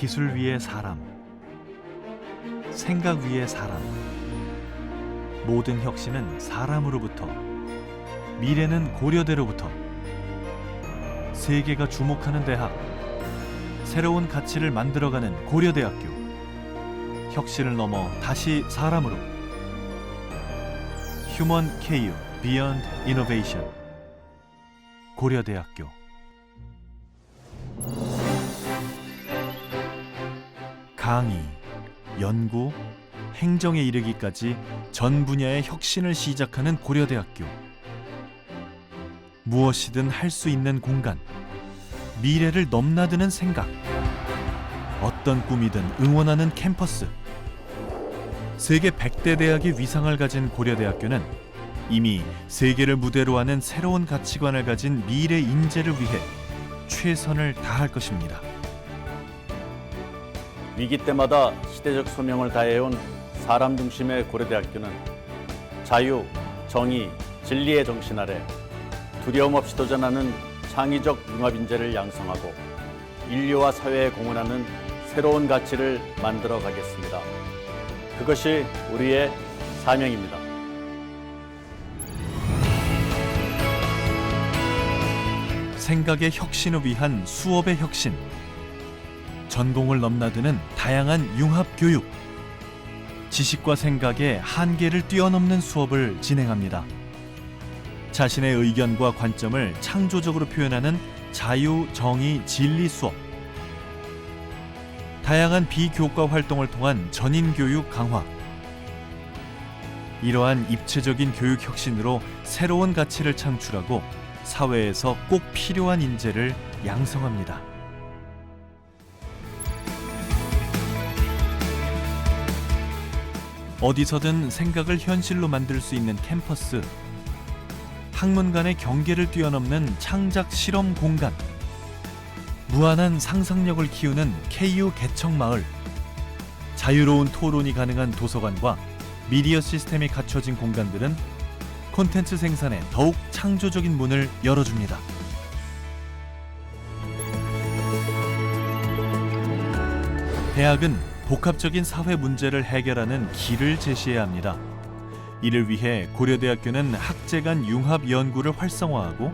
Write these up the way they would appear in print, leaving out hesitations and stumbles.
기술 위의 사람, 생각 위의 사람. 모든 혁신은 사람으로부터, 미래는 고려대로부터. 세계가 주목하는 대학, 새로운 가치를 만들어가는 고려대학교. 혁신을 넘어 다시 사람으로. 휴먼 KU Beyond Innovation. 고려대학교. 강의, 연구, 행정에 이르기까지 전 분야의 혁신을 시작하는 고려대학교. 무엇이든 할 수 있는 공간, 미래를 넘나드는 생각, 어떤 꿈이든 응원하는 캠퍼스. 세계 100대 대학의 위상을 가진 고려대학교는 이미 세계를 무대로 하는 새로운 가치관을 가진 미래 인재를 위해 최선을 다할 것입니다. 위기 때마다 시대적 소명을 다해온 사람 중심의 고려대학교는 자유, 정의, 진리의 정신 아래 두려움 없이 도전하는 창의적 융합 인재를 양성하고 인류와 사회에 공헌하는 새로운 가치를 만들어 가겠습니다. 그것이 우리의 사명입니다. 생각의 혁신을 위한 수업의 혁신. 전공을 넘나드는 다양한 융합 교육. 지식과 생각의 한계를 뛰어넘는 수업을 진행합니다. 자신의 의견과 관점을 창조적으로 표현하는 자유, 정의, 진리 수업. 다양한 비교과 활동을 통한 전인 교육 강화. 이러한 입체적인 교육 혁신으로 새로운 가치를 창출하고 사회에서 꼭 필요한 인재를 양성합니다. 어디서든 생각을 현실로 만들 수 있는 캠퍼스. 학문 간의 경계를 뛰어넘는 창작 실험 공간. 무한한 상상력을 키우는 KU 개척마을. 자유로운 토론이 가능한 도서관과 미디어 시스템이 갖춰진 공간들은 콘텐츠 생산에 더욱 창조적인 문을 열어줍니다. 대학은 복합적인 사회 문제를 해결하는 길을 제시해야 합니다. 이를 위해 고려대학교는 학제 간 융합 연구를 활성화하고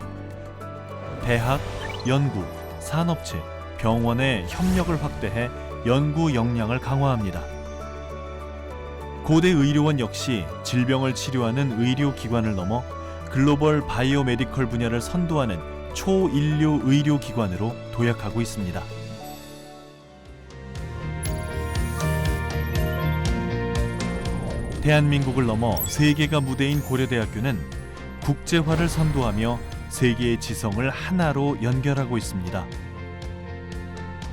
대학, 연구, 산업체, 병원의 협력을 확대해 연구 역량을 강화합니다. 고대 의료원 역시 질병을 치료하는 의료기관을 넘어 글로벌 바이오메디컬 분야를 선도하는 초인류 의료기관으로 도약하고 있습니다. 대한민국을 넘어 세계가 무대인 고려대학교는 국제화를 선도하며 세계의 지성을 하나로 연결하고 있습니다.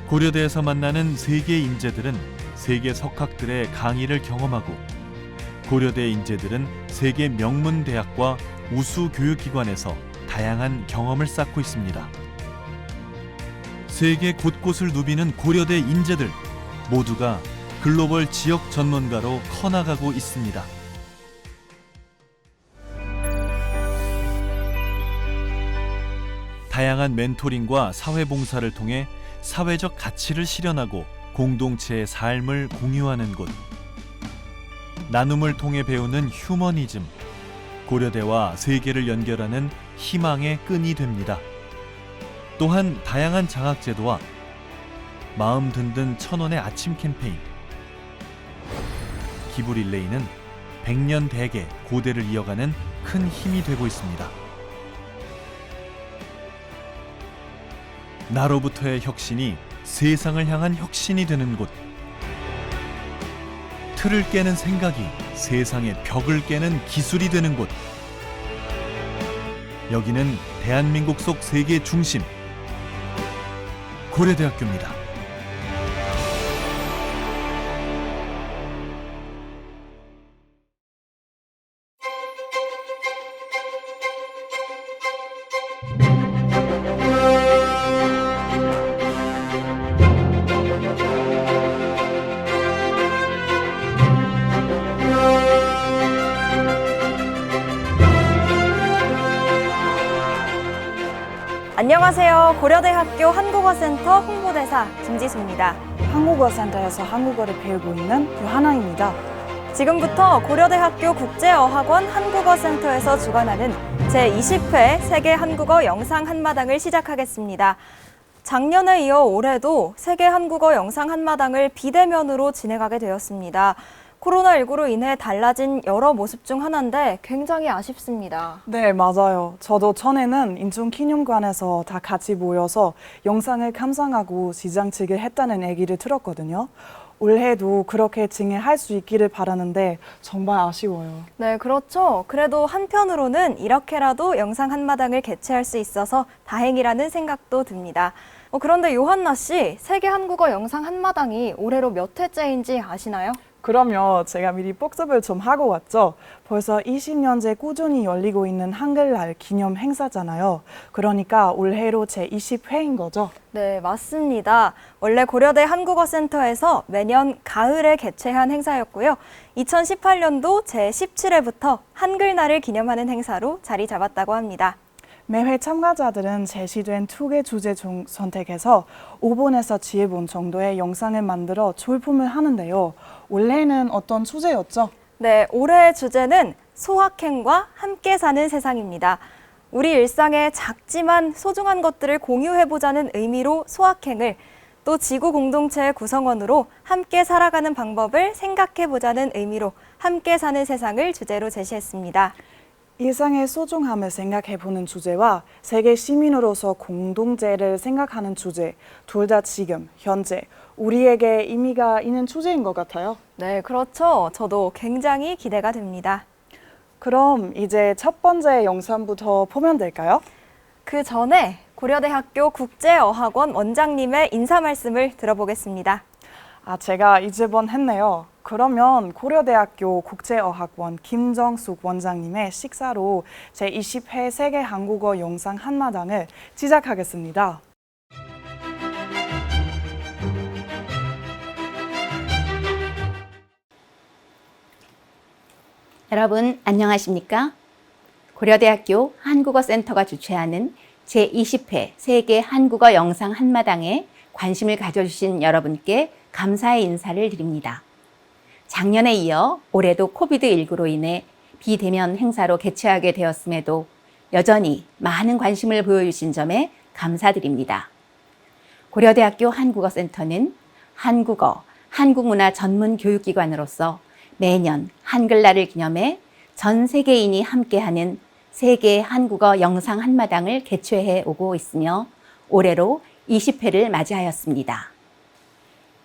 고려대에서 만나는 세계 인재들은 세계 석학들의 강의를 경험하고 고려대 인재들은 세계 명문 대학과 우수 교육기관에서 다양한 경험을 쌓고 있습니다. 세계 곳곳을 누비는 고려대 인재들 모두가 글로벌 지역 전문가로 커나가고 있습니다. 다양한 멘토링과 사회봉사를 통해 사회적 가치를 실현하고 공동체의 삶을 공유하는 곳. 나눔을 통해 배우는 휴머니즘. 고려대와 세계를 연결하는 희망의 끈이 됩니다. 또한 다양한 장학제도와 마음 든든 1,000원의 아침 캠페인. 기부 릴레이는 100년 대계 고대를 이어가는 큰 힘이 되고 있습니다. 나로부터의 혁신이 세상을 향한 혁신이 되는 곳. 틀을 깨는 생각이 세상의 벽을 깨는 기술이 되는 곳. 여기는 대한민국 속 세계 중심 고려대학교입니다. 안녕하세요. 고려대학교 한국어센터 홍보대사 김지수입니다. 한국어센터에서 한국어를 배우고 있는 유하나입니다. 지금부터 고려대학교 국제어학원 한국어센터에서 주관하는 제20회 세계 한국어 영상 한마당을 시작하겠습니다. 작년에 이어 올해도 세계 한국어 영상 한마당을 비대면으로 진행하게 되었습니다. 코로나19로 인해 달라진 여러 모습 중 하나인데 굉장히 아쉽습니다. 네, 맞아요. 저도 전에는 인중기념관에서 다 같이 모여서 영상을 감상하고 시상식을 했다는 얘기를 들었거든요. 올해도 그렇게 진행할 수 있기를 바라는데 정말 아쉬워요. 네, 그렇죠. 그래도 한편으로는 이렇게라도 영상 한마당을 개최할 수 있어서 다행이라는 생각도 듭니다. 그런데 요한나 씨, 세계 한국어 영상 한마당이 올해로 몇 회째인지 아시나요? 그러면 제가 미리 복습을 좀 하고 왔죠. 벌써 20년째 꾸준히 열리고 있는 한글날 기념 행사잖아요. 그러니까 올해로 제20회인 거죠. 네, 맞습니다. 원래 고려대 한국어센터에서 매년 가을에 개최한 행사였고요. 2018년도 제17회부터 한글날을 기념하는 행사로 자리 잡았다고 합니다. 매회 참가자들은 제시된 2개 주제 중 선택해서 5분에서 7분 정도의 영상을 만들어 졸품을 하는데요. 올해는 어떤 주제였죠? 네, 올해의 주제는 소확행과 함께 사는 세상입니다. 우리 일상에 작지만 소중한 것들을 공유해보자는 의미로 소확행을, 또 지구 공동체의 구성원으로 함께 살아가는 방법을 생각해보자는 의미로 함께 사는 세상을 주제로 제시했습니다. 일상의 소중함을 생각해보는 주제와 세계 시민으로서 공동체를 생각하는 주제, 둘 다 지금, 현재, 우리에게 의미가 있는 주제인 것 같아요. 네, 그렇죠. 저도 굉장히 기대가 됩니다. 그럼 이제 첫 번째 영상부터 보면 될까요? 그 전에 고려대학교 국제어학원 원장님의 인사 말씀을 들어보겠습니다. 제가 잊어번했네요. 그러면 고려대학교 국제어학원 김정숙 원장님의 식사로 제20회 세계 한국어 영상 한마당을 시작하겠습니다. 여러분 안녕하십니까? 고려대학교 한국어센터가 주최하는 제20회 세계 한국어 영상 한마당에 관심을 가져주신 여러분께 감사의 인사를 드립니다. 작년에 이어 올해도 코비드19로 인해 비대면 행사로 개최하게 되었음에도 여전히 많은 관심을 보여주신 점에 감사드립니다. 고려대학교 한국어센터는 한국어, 한국문화 전문 교육기관으로서 매년 한글날을 기념해 전 세계인이 함께하는 세계 한국어 영상 한마당을 개최해 오고 있으며 올해로 20회를 맞이하였습니다.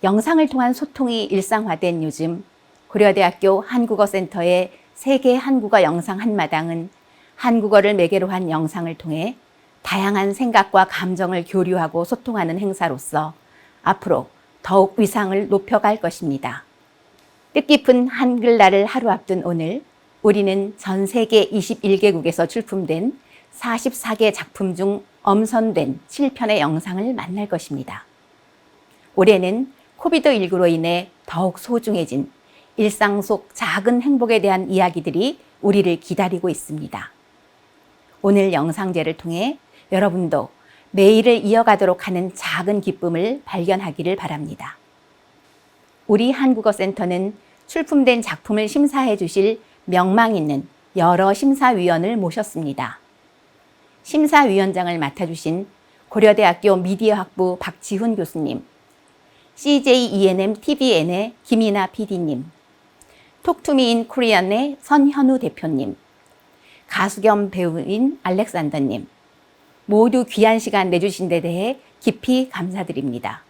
영상을 통한 소통이 일상화된 요즘 고려대학교 한국어센터의 세계 한국어 영상 한마당은 한국어를 매개로 한 영상을 통해 다양한 생각과 감정을 교류하고 소통하는 행사로서 앞으로 더욱 위상을 높여갈 것입니다. 뜻깊은 한글날을 하루 앞둔 오늘 우리는 전 세계 21개국에서 출품된 44개 작품 중 엄선된 7편의 영상을 만날 것입니다. 올해는 코비드19로 인해 더욱 소중해진 일상 속 작은 행복에 대한 이야기들이 우리를 기다리고 있습니다. 오늘 영상제를 통해 여러분도 매일을 이어가도록 하는 작은 기쁨을 발견하기를 바랍니다. 우리 한국어센터는 출품된 작품을 심사해 주실 명망 있는 여러 심사위원을 모셨습니다. 심사위원장을 맡아주신 고려대학교 미디어학부 박지훈 교수님, CJ ENM TVN의 김이나 PD님, 톡투미인 코리안의 선현우 대표님, 가수 겸 배우인 알렉산더님, 모두 귀한 시간 내주신 데 대해 깊이 감사드립니다.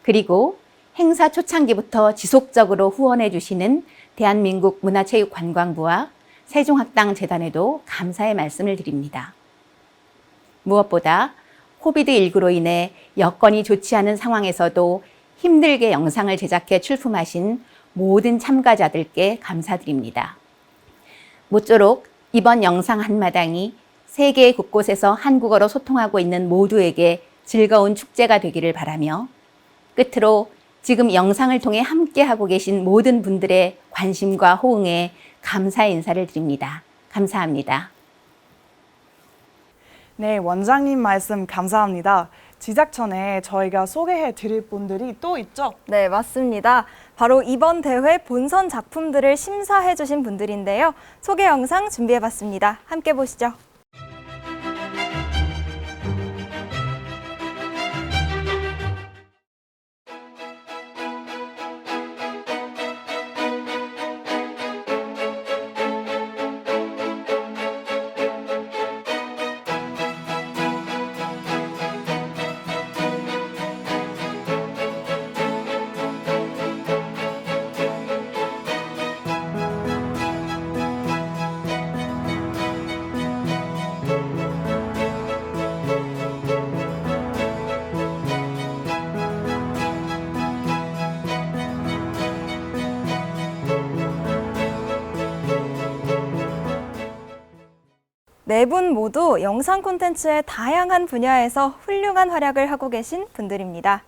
그리고 행사 초창기부터 지속적으로 후원해 주시는 대한민국 문화체육관광부와 세종학당재단에도 감사의 말씀을 드립니다. 무엇보다 코비드19로 인해 여건이 좋지 않은 상황에서도 힘들게 영상을 제작해 출품하신 모든 참가자들께 감사드립니다. 모쪼록 이번 영상 한마당이 세계 곳곳에서 한국어로 소통하고 있는 모두에게 즐거운 축제가 되기를 바라며 끝으로 지금 영상을 통해 함께하고 계신 모든 분들의 관심과 호응에 감사의 인사를 드립니다. 감사합니다. 네, 원장님 말씀 감사합니다. 제작 전에 저희가 소개해 드릴 분들이 또 있죠? 네, 맞습니다. 바로 이번 대회 본선 작품들을 심사해 주신 분들인데요. 소개 영상 준비해 봤습니다. 함께 보시죠. 네 분 모두 영상 콘텐츠의 다양한 분야에서 훌륭한 활약을 하고 계신 분들입니다.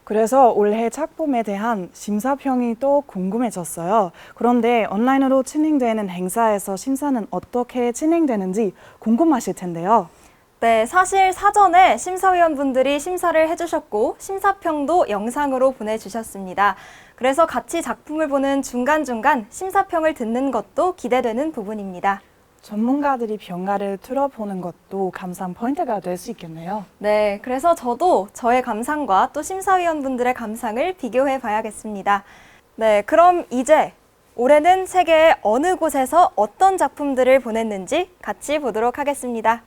그래서 올해 작품에 대한 심사평이 또 궁금해졌어요. 그런데 온라인으로 진행되는 행사에서 심사는 어떻게 진행되는지 궁금하실 텐데요. 네, 사실 사전에 심사위원분들이 심사를 해주셨고 심사평도 영상으로 보내주셨습니다. 그래서 같이 작품을 보는 중간중간 심사평을 듣는 것도 기대되는 부분입니다. 전문가들이 평가를 들어보는 것도 감상 포인트가 될 수 있겠네요. 네, 그래서 저도 저의 감상과 또 심사위원분들의 감상을 비교해 봐야겠습니다. 네, 그럼 이제 올해는 세계의 어느 곳에서 어떤 작품들을 보냈는지 같이 보도록 하겠습니다.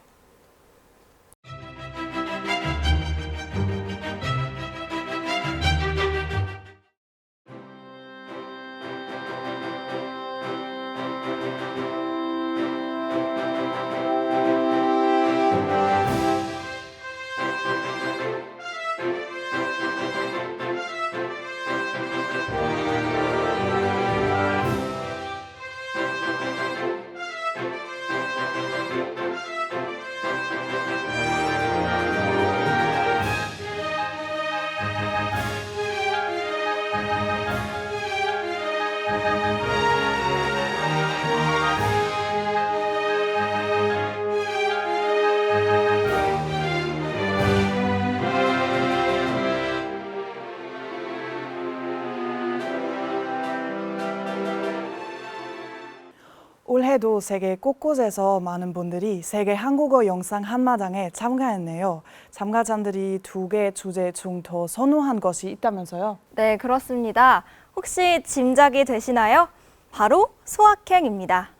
올해도 세계 곳곳에서 많은 분들이 세계 한국어 영상 한마당에 참가했네요. 참가자들이 2개 주제 중 더 선호한 것이 있다면서요? 네, 그렇습니다. 혹시 짐작이 되시나요? 바로 소확행입니다.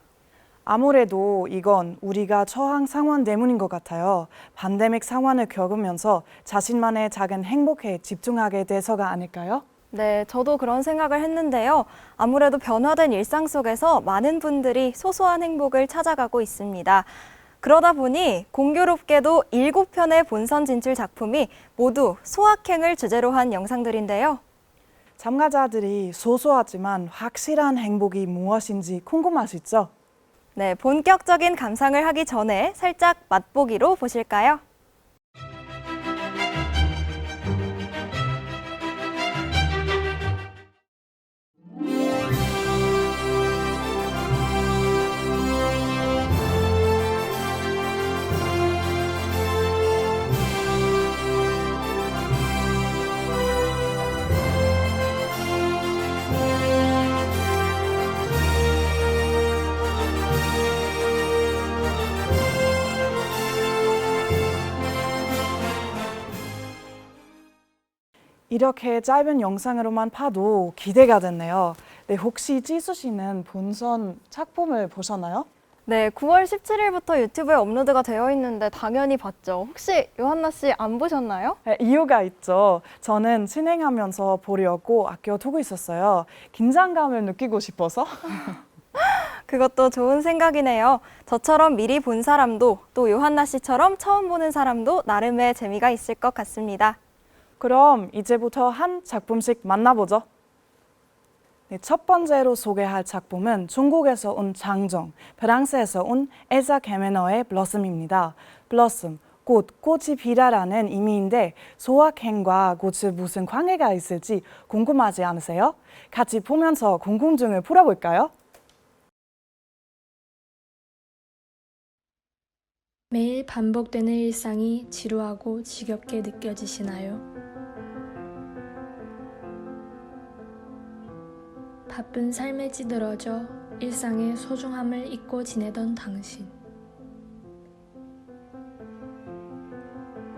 아무래도 이건 우리가 처한 상황 때문인 것 같아요. 팬데믹 상황을 겪으면서 자신만의 작은 행복에 집중하게 돼서가 아닐까요? 네, 저도 그런 생각을 했는데요. 아무래도 변화된 일상 속에서 많은 분들이 소소한 행복을 찾아가고 있습니다. 그러다 보니 공교롭게도 7편의 본선 진출 작품이 모두 소확행을 주제로 한 영상들인데요. 참가자들이 소소하지만 확실한 행복이 무엇인지 궁금하시죠? 네, 본격적인 감상을 하기 전에 살짝 맛보기로 보실까요? 이렇게 짧은 영상으로만 봐도 기대가 됐네요. 네, 혹시 찌수 씨는 본선 작품을 보셨나요? 네, 9월 17일부터 유튜브에 업로드가 되어 있는데 당연히 봤죠. 혹시 요한나 씨 안 보셨나요? 네, 이유가 있죠. 저는 진행하면서 보려고 아껴두고 있었어요. 긴장감을 느끼고 싶어서. 그것도 좋은 생각이네요. 저처럼 미리 본 사람도 또 요한나 씨처럼 처음 보는 사람도 나름의 재미가 있을 것 같습니다. 그럼 이제부터 한 작품씩 만나보죠. 네, 첫 번째로 소개할 작품은 중국에서 온 장정, 프랑스에서 온 엘사 게메너의 블러썸입니다. 블러썸, 꽃, 꽃이 피다라는 의미인데 소확행과 꽃이 무슨 관계가 있을지 궁금하지 않으세요? 같이 보면서 궁금증을 풀어볼까요? 매일 반복되는 일상이 지루하고 지겹게 느껴지시나요? 바쁜 삶에 찌들어져 일상의 소중함을 잊고 지내던 당신.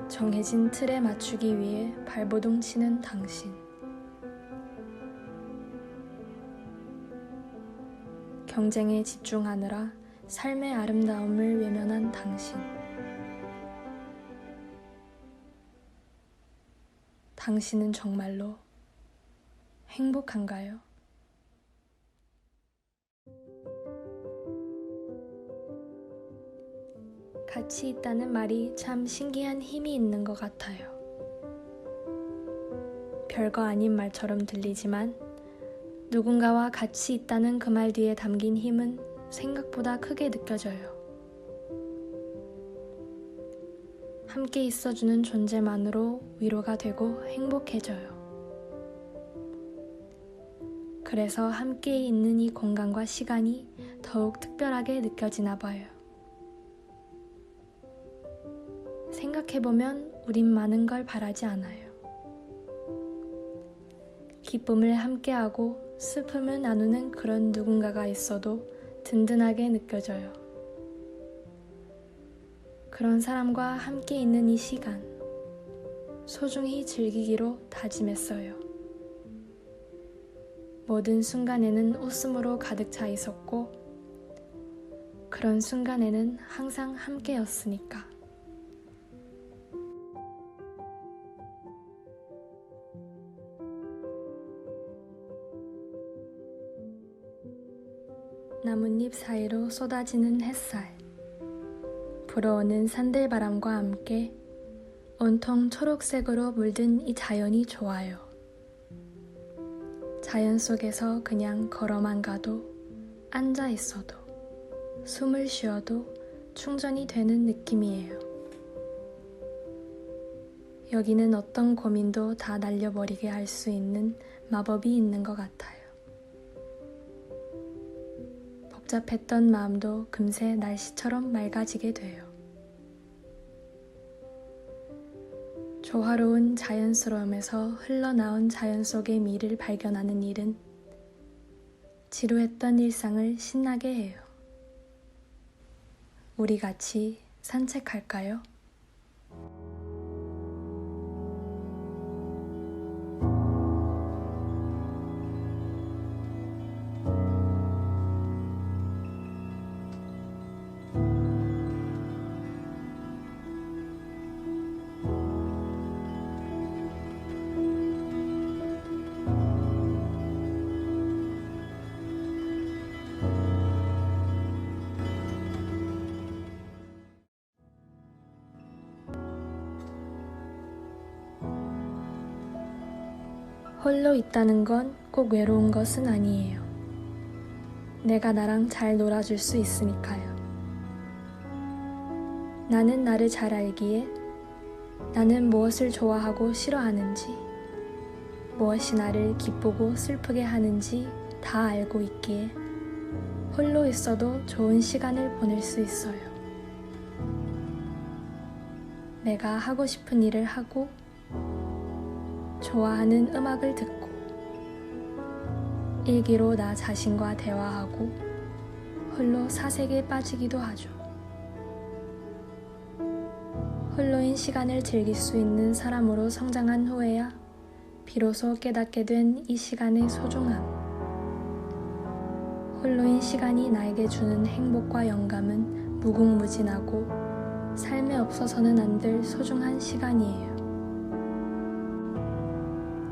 정해진 틀에 맞추기 위해 발버둥 치는 당신. 경쟁에 집중하느라 삶의 아름다움을 외면한 당신. 당신은 정말로 행복한가요? 같이 있다는 말이 참 신기한 힘이 있는 것 같아요. 별거 아닌 말처럼 들리지만 누군가와 같이 있다는 그 말 뒤에 담긴 힘은 생각보다 크게 느껴져요. 함께 있어주는 존재만으로 위로가 되고 행복해져요. 그래서 함께 있는 이 공간과 시간이 더욱 특별하게 느껴지나 봐요. 생각해보면 우린 많은 걸 바라지 않아요. 기쁨을 함께하고 슬픔을 나누는 그런 누군가가 있어도 든든하게 느껴져요. 그런 사람과 함께 있는 이 시간, 소중히 즐기기로 다짐했어요. 모든 순간에는 웃음으로 가득 차 있었고, 그런 순간에는 항상 함께였으니까. 나뭇잎 사이로 쏟아지는 햇살, 불어오는 산들바람과 함께 온통 초록색으로 물든 이 자연이 좋아요. 자연 속에서 그냥 걸어만 가도, 앉아 있어도, 숨을 쉬어도 충전이 되는 느낌이에요. 여기는 어떤 고민도 다 날려버리게 할 수 있는 마법이 있는 것 같아요. 복잡했던 마음도 금세 날씨처럼 맑아지게 돼요. 조화로운 자연스러움에서 흘러나온 자연 속의 미를 발견하는 일은 지루했던 일상을 신나게 해요. 우리 같이 산책할까요? 홀로 있다는 건 꼭 외로운 것은 아니에요. 내가 나랑 잘 놀아줄 수 있으니까요. 나는 나를 잘 알기에 나는 무엇을 좋아하고 싫어하는지, 무엇이 나를 기쁘고 슬프게 하는지 다 알고 있기에 홀로 있어도 좋은 시간을 보낼 수 있어요. 내가 하고 싶은 일을 하고 좋아하는 음악을 듣고 일기로 나 자신과 대화하고 홀로 사색에 빠지기도 하죠. 홀로인 시간을 즐길 수 있는 사람으로 성장한 후에야 비로소 깨닫게 된 이 시간의 소중함. 홀로인 시간이 나에게 주는 행복과 영감은 무궁무진하고 삶에 없어서는 안 될 소중한 시간이에요.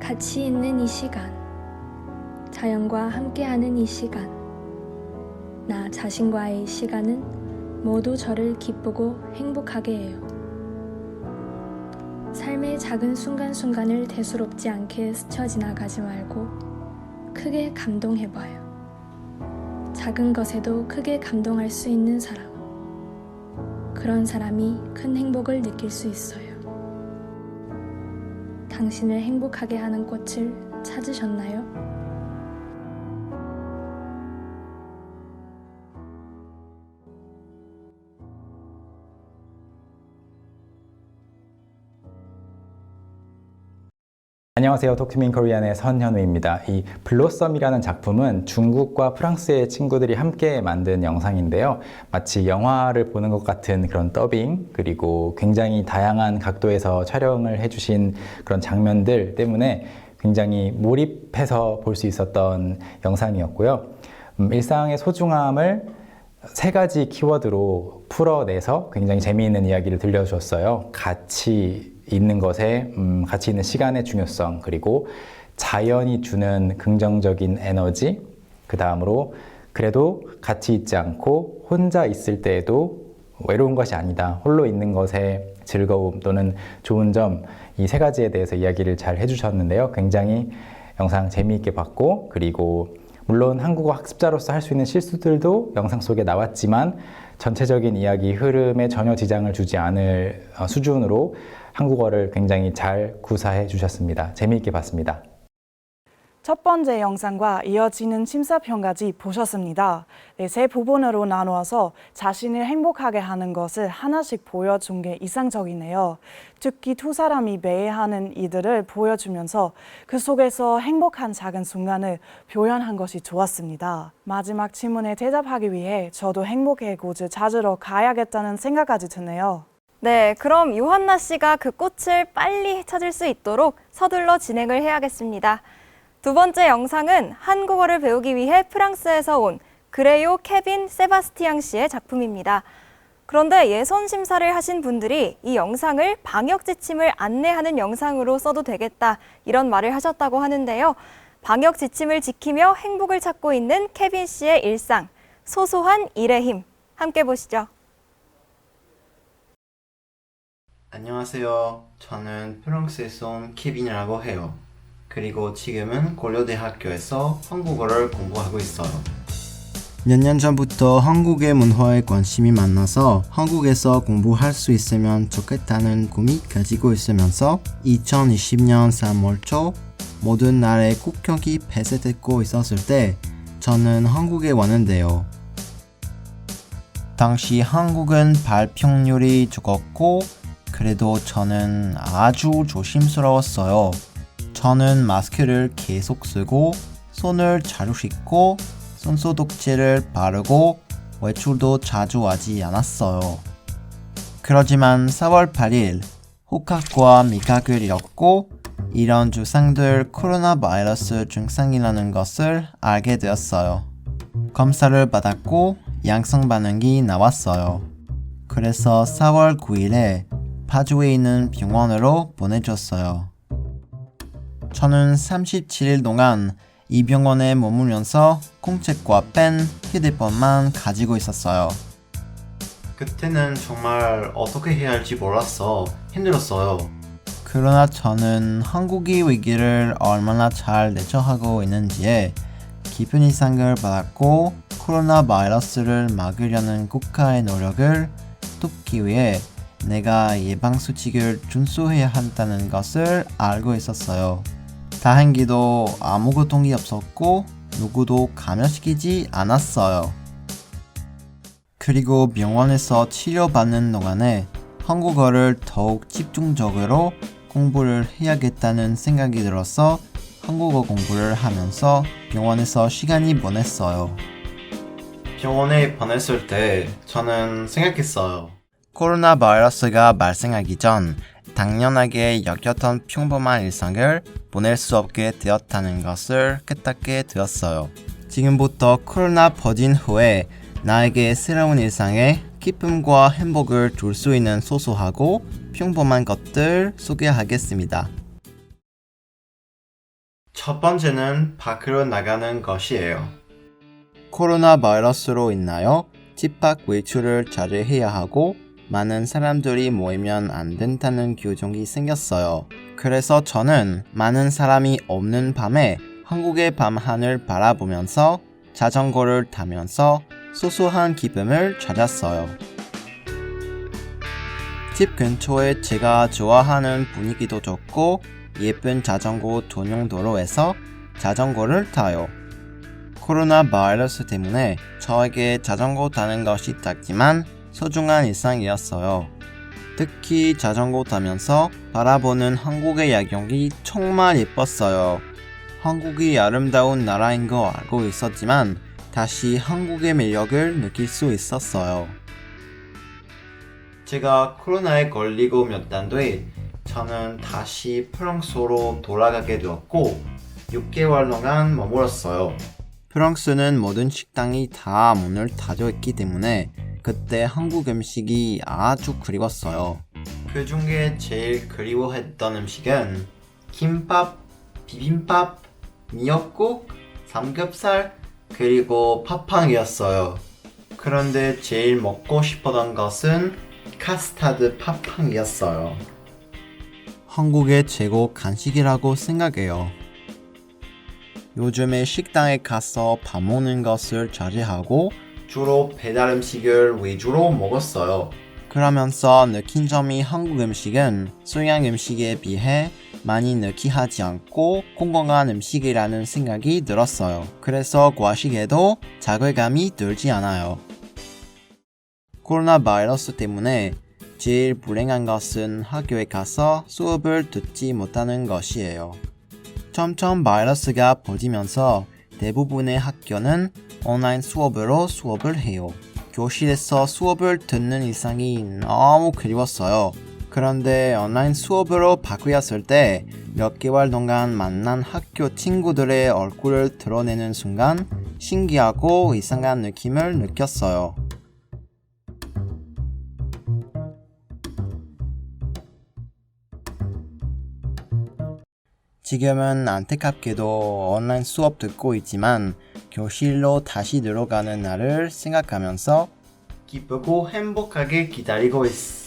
같이 있는 이 시간, 자연과 함께하는 이 시간, 나 자신과의 시간은 모두 저를 기쁘고 행복하게 해요. 삶의 작은 순간순간을 대수롭지 않게 스쳐 지나가지 말고 크게 감동해봐요. 작은 것에도 크게 감동할 수 있는 사람, 그런 사람이 큰 행복을 느낄 수 있어요. 당신을 행복하게 하는 꽃을 찾으셨나요? 안녕하세요. 토크민 코리안의 선현우입니다. 이 블로썸이라는 작품은 중국과 프랑스의 친구들이 함께 만든 영상인데요. 마치 영화를 보는 것 같은 그런 더빙, 그리고 굉장히 다양한 각도에서 촬영을 해주신 그런 장면들 때문에 굉장히 몰입해서 볼 수 있었던 영상이었고요. 일상의 소중함을 3가지 키워드로 풀어내서 굉장히 재미있는 이야기를 들려주었어요. 가치 있는 것에, 가치 있는 시간의 중요성, 그리고 자연이 주는 긍정적인 에너지, 그 다음으로 그래도 가치 있지 않고 혼자 있을 때에도 외로운 것이 아니다. 홀로 있는 것의 즐거움 또는 좋은 점, 이 3가지에 대해서 이야기를 잘 해주셨는데요. 굉장히 영상 재미있게 봤고, 그리고 물론 한국어 학습자로서 할 수 있는 실수들도 영상 속에 나왔지만 전체적인 이야기 흐름에 전혀 지장을 주지 않을 수준으로 한국어를 굉장히 잘 구사해 주셨습니다. 재미있게 봤습니다. 첫 번째 영상과 이어지는 심사평까지 보셨습니다. 네, 3부분으로 나누어서 자신을 행복하게 하는 것을 하나씩 보여준 게 인상적이네요. 특히 2사람이 매해하는 이들을 보여주면서 그 속에서 행복한 작은 순간을 표현한 것이 좋았습니다. 마지막 질문에 대답하기 위해 저도 행복의 곳을 찾으러 가야겠다는 생각까지 드네요. 네, 그럼 요한나 씨가 그 꽃을 빨리 찾을 수 있도록 서둘러 진행을 해야겠습니다. 두 번째 영상은 한국어를 배우기 위해 프랑스에서 온 그레요 케빈 세바스티앙 씨의 작품입니다. 그런데 예선 심사를 하신 분들이 이 영상을 방역 지침을 안내하는 영상으로 써도 되겠다, 이런 말을 하셨다고 하는데요. 방역 지침을 지키며 행복을 찾고 있는 케빈 씨의 일상, 소소한 일의 힘, 함께 보시죠. 안녕하세요. 저는 프랑스에서 온 케빈이라고 해요. 그리고 지금은 고려대학교에서 한국어를 공부하고 있어요. 몇 년 전부터 한국의 문화에 관심이 많아서 한국에서 공부할 수 있으면 좋겠다는 꿈이 가지고 있으면서 2020년 3월 초 모든 나라의 국경이 폐쇄되고 있었을 때 저는 한국에 왔는데요. 당시 한국은 발병률이 적었고 그래도 저는 아주 조심스러웠어요. 저는 마스크를 계속 쓰고 손을 자주 씻고 손소독제를 바르고 외출도 자주 하지 않았어요. 그러지만 4월 8일 후각과 미각을 잃었고 이런 증상들 코로나 바이러스 증상이라는 것을 알게 되었어요. 검사를 받았고 양성 반응이 나왔어요. 그래서 4월 9일에 파주에 있는 병원으로 보내줬어요. 저는 37일 동안 이 병원에 머물면서 공책과 펜, 휴대폰만 가지고 있었어요. 그때는 정말 어떻게 해야 할지 몰라서 힘들었어요. 그러나 저는 한국의 위기를 얼마나 잘 대처하고 있는지에 깊은 인상을 받았고 코로나 바이러스를 막으려는 국가의 노력을 돕기 위해 내가 예방수칙을 준수해야 한다는 것을 알고 있었어요. 다행히도 아무 고통이 없었고 누구도 감염시키지 않았어요. 그리고 병원에서 치료받는 동안에 한국어를 더욱 집중적으로 공부를 해야겠다는 생각이 들어서 한국어 공부를 하면서 병원에서 시간이 보냈어요. 병원에 보냈을 때 저는 생각했어요. 코로나 바이러스가 발생하기 전 당연하게 여겼던 평범한 일상을 보낼 수 없게 되었다는 것을 깨닫게 되었어요. 지금부터 코로나 퍼진 후에 나에게 새로운 일상에 기쁨과 행복을 줄 수 있는 소소하고 평범한 것들 소개하겠습니다. 첫 번째는 밖으로 나가는 것이에요. 코로나 바이러스로 인하여 집 밖 외출을 자제해야 하고 많은 사람들이 모이면 안 된다는 규정이 생겼어요. 그래서 저는 많은 사람이 없는 밤에 한국의 밤하늘 바라보면서 자전거를 타면서 소소한 기쁨을 찾았어요. 집 근처에 제가 좋아하는 분위기도 좋고 예쁜 자전거 전용 도로에서 자전거를 타요. 코로나 바이러스 때문에 저에게 자전거 타는 것이 작지만 소중한 일상이었어요. 특히 자전거 타면서 바라보는 한국의 야경이 정말 예뻤어요. 한국이 아름다운 나라인 거 알고 있었지만 다시 한국의 매력을 느낄 수 있었어요. 제가 코로나에 걸리고 몇 달 뒤에 저는 다시 프랑스로 돌아가게 되었고 6개월 동안 머물었어요. 프랑스는 모든 식당이 다 문을 닫아 있기 때문에 그때 한국 음식이 아주 그리웠어요. 그 중에 제일 그리워했던 음식은 김밥, 비빔밥, 미역국, 삼겹살, 그리고 팥빵이었어요. 그런데 제일 먹고 싶었던 것은 카스타드 팥빵이었어요. 한국의 최고 간식이라고 생각해요. 요즘에 식당에 가서 밥 먹는 것을 자제하고 주로 배달 음식을 위주로 먹었어요. 그러면서 느낀 점이 한국 음식은 서양 음식에 비해 많이 느끼하지 않고 건강한 음식이라는 생각이 들었어요. 그래서 과식에도 자괴감이 들지 않아요. 코로나 바이러스 때문에 제일 불행한 것은 학교에 가서 수업을 듣지 못하는 것이에요. 점점 바이러스가 퍼지면서 대부분의 학교는 온라인 수업으로 수업을 해요. 교실에서 수업을 듣는 일상이 너무 그리웠어요. 그런데 온라인 수업으로 바뀌었을 때 몇 개월 동안 만난 학교 친구들의 얼굴을 드러내는 순간 신기하고 이상한 느낌을 느꼈어요. 지금은 안타깝게도 온라인 수업 듣고 있지만 교실로 다시 들어가는 날을 생각하면서 기쁘고 행복하게 기다리고 있어.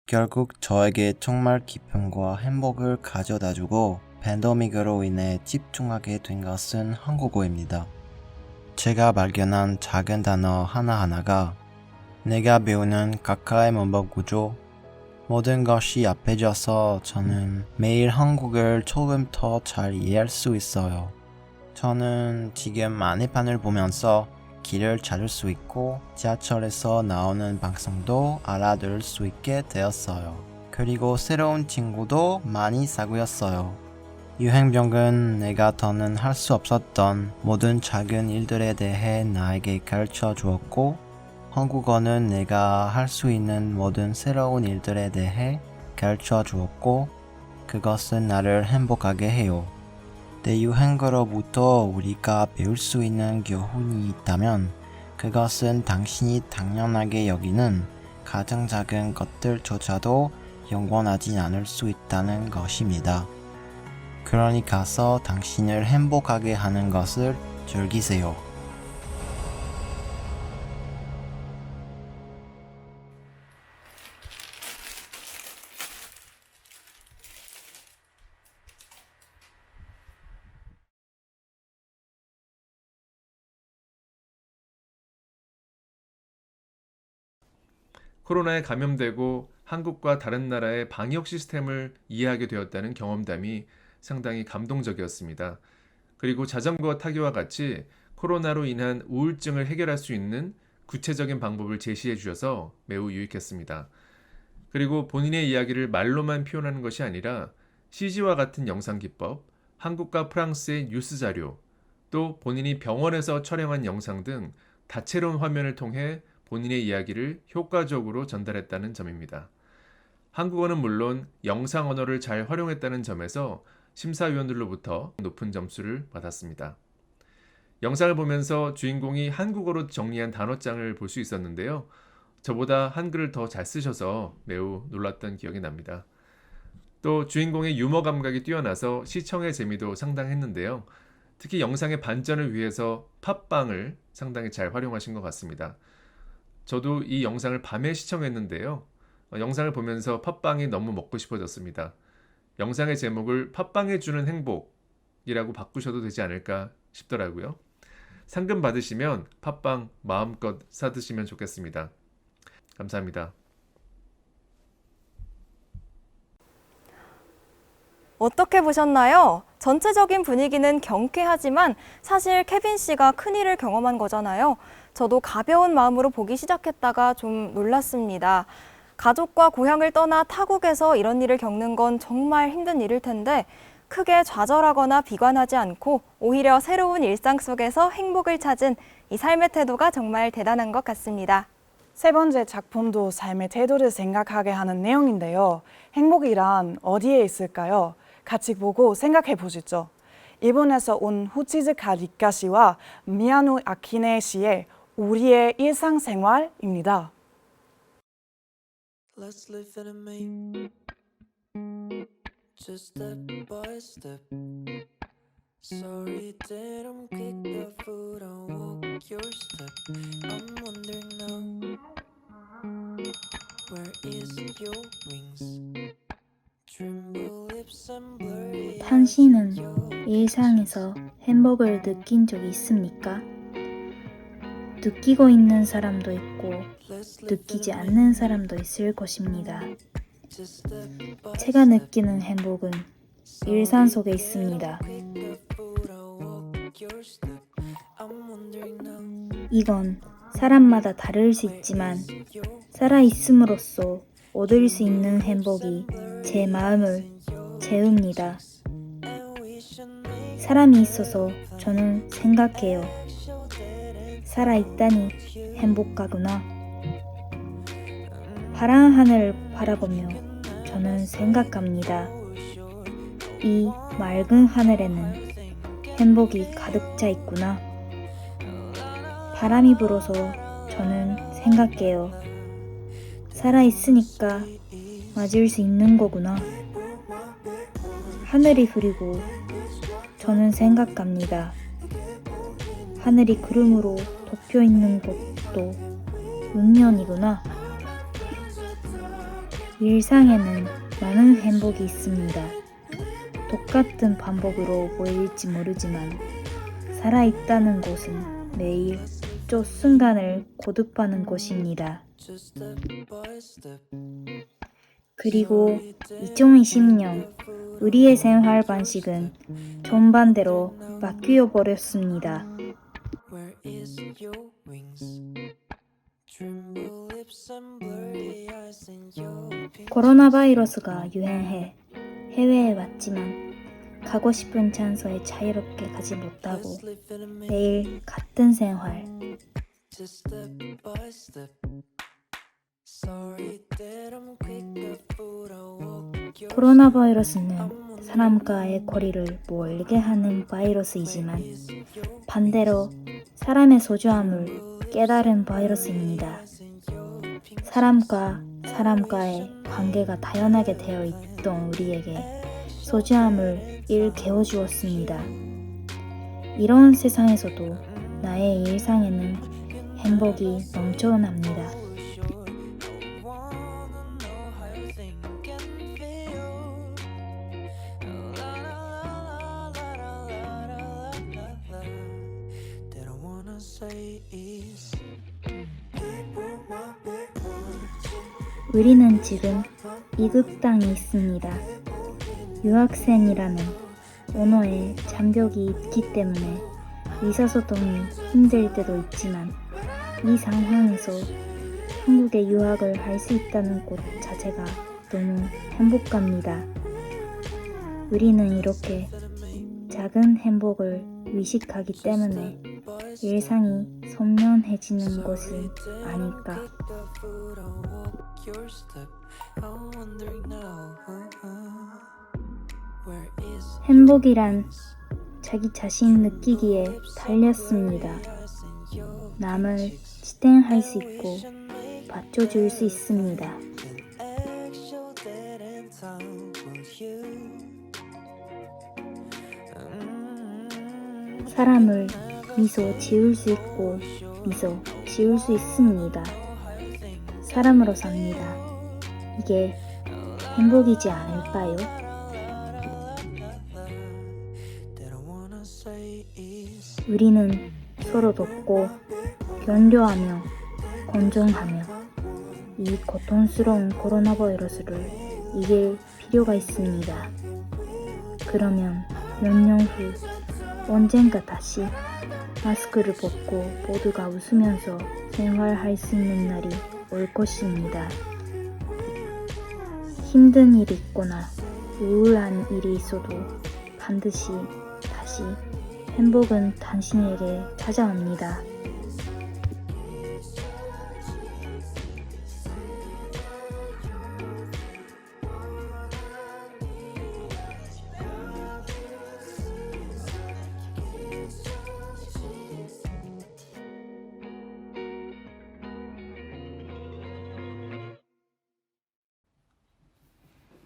결국 저에게 정말 기쁨과 행복을 가져다주고 팬데믹으로 인해 집중하게 된 것은 한국어입니다. 제가 발견한 작은 단어 하나하나가 내가 배우는 각하의 문법 구조, 모든 것이 앞해져서 저는 매일 한국을 조금 더 잘 이해할 수 있어요. 저는 지금 안내판을 보면서 길을 찾을 수 있고 지하철에서 나오는 방송도 알아들을 수 있게 되었어요. 그리고 새로운 친구도 많이 사귀었어요. 유행병은 내가 더는 할 수 없었던 모든 작은 일들에 대해 나에게 가르쳐 주었고 한국어는 내가 할 수 있는 모든 새로운 일들에 대해 가르쳐 주었고 그것은 나를 행복하게 해요. 대유행어로부터 우리가 배울 수 있는 교훈이 있다면 그것은 당신이 당연하게 여기는 가장 작은 것들조차도 영원하지 않을 수 있다는 것입니다. 그러니 가서 당신을 행복하게 하는 것을 즐기세요. 코로나에 감염되고 한국과 다른 나라의 방역 시스템을 이해하게 되었다는 경험담이 상당히 감동적이었습니다. 그리고 자전거 타기와 같이 코로나로 인한 우울증을 해결할 수 있는 구체적인 방법을 제시해 주셔서 매우 유익했습니다. 그리고 본인의 이야기를 말로만 표현하는 것이 아니라 CG와 같은 영상 기법, 한국과 프랑스의 뉴스 자료, 또 본인이 병원에서 촬영한 영상 등 다채로운 화면을 통해 본인의 이야기를 효과적으로 전달했다는 점입니다. 한국어는 물론 영상 언어를 잘 활용했다는 점에서 심사위원들로부터 높은 점수를 받았습니다. 영상을 보면서 주인공이 한국어로 정리한 단어장을 볼 수 있었는데요. 저보다 한글을 더 잘 쓰셔서 매우 놀랐던 기억이 납니다. 또 주인공의 유머 감각이 뛰어나서 시청의 재미도 상당했는데요. 특히 영상의 반전을 위해서 팟빵을 상당히 잘 활용하신 것 같습니다. 저도 이 영상을 밤에 시청했는데요. 영상을 보면서 팟빵이 너무 먹고 싶어졌습니다. 영상의 제목을 팟빵에 주는 행복이라고 바꾸셔도 되지 않을까 싶더라고요. 상금 받으시면 팟빵 마음껏 사드시면 좋겠습니다. 감사합니다. 어떻게 보셨나요? 전체적인 분위기는 경쾌하지만 사실 케빈 씨가 큰일을 경험한 거잖아요. 저도 가벼운 마음으로 보기 시작했다가 좀 놀랐습니다. 가족과 고향을 떠나 타국에서 이런 일을 겪는 건 정말 힘든 일일 텐데 크게 좌절하거나 비관하지 않고 오히려 새로운 일상 속에서 행복을 찾은 이 삶의 태도가 정말 대단한 것 같습니다. 세 번째 작품도 삶의 태도를 생각하게 하는 내용인데요. 행복이란 어디에 있을까요? 같이 보고 생각해 보시죠. 일본에서 온 후치즈카 리카 씨와 미야노 아키네 씨의 우리의 일상생활입니다. Let's live and make just step by step. Sorry that I'm quick to foot and walk your step. I'm wondering now, where is your wings? Tremble lips and blurry eyes. 당신은 일상에서 행복을 느낀 적이 있습니까? 느끼고 있는 사람도 있고 느끼지 않는 사람도 있을 것입니다. 제가 느끼는 행복은 일상 속에 있습니다. 이건 사람마다 다를 수 있지만 살아있음으로써 얻을 수 있는 행복이 제 마음을 채웁니다. 사람이 있어서 저는 생각해요. 살아있다니 행복하구나. 파란 하늘을 바라보며 저는 생각합니다. 이 맑은 하늘에는 행복이 가득 차 있구나. 바람이 불어서 저는 생각해요. 살아있으니까 맞을 수 있는 거구나. 하늘이 흐리고 저는 생각합니다. 하늘이 구름으로 덮여 있는 곳도 운명이구나. 일상에는 많은 행복이 있습니다. 똑같은 방법으로 보일지 모르지만 살아있다는 것은 매일 저 순간을 거듭하는 것입니다. 그리고 2020년 우리의 생활 방식은 전반대로 바뀌어 버렸습니다. 코로나 바이러스가 유행해 해외에 왔지만 가고 싶은 장소에 자유롭게 가지 못하고 매일 같은 생활. 코로나 바이러스는 사람과의 거리를 멀게 하는 바이러스이지만 반대로 사람의 소중함을 깨달은 바이러스입니다. 사람과의 관계가 다양하게 되어 있던 우리에게 소중함을 일깨워주었습니다. 이런 세상에서도 나의 일상에는 행복이 넘쳐납니다. 우리는 지금 이국 땅에 있습니다. 유학생이라는 언어에 장벽이 있기 때문에 의사소통이 힘들 때도 있지만 이 상황에서 한국에 유학을 할 수 있다는 것 자체가 너무 행복합니다. 우리는 이렇게 작은 행복을 의식하기 때문에 일상이 선명해지는 것은 아닐까. 행복이란 자기 자신 느끼기에 달렸습니다. 남을 지탱할 수 있고 받쳐줄 수 있습니다. eggshell dead and tumble you. 사람을 미소 지을 수 있고 미소 지울 수 있습니다. 사람으로 삽니다. 이게 행복이지 않을까요? 우리는 서로 돕고 견뎌하며 공존하며 이 고통스러운 코로나 바이러스를 이길 필요가 있습니다. 그러면 몇 년 후 언젠가 다시 마스크를 벗고 모두가 웃으면서 생활할 수 있는 날이 올 것입니다. 힘든 일이 있거나 우울한 일이 있어도 반드시 다시 행복은 당신에게 찾아옵니다.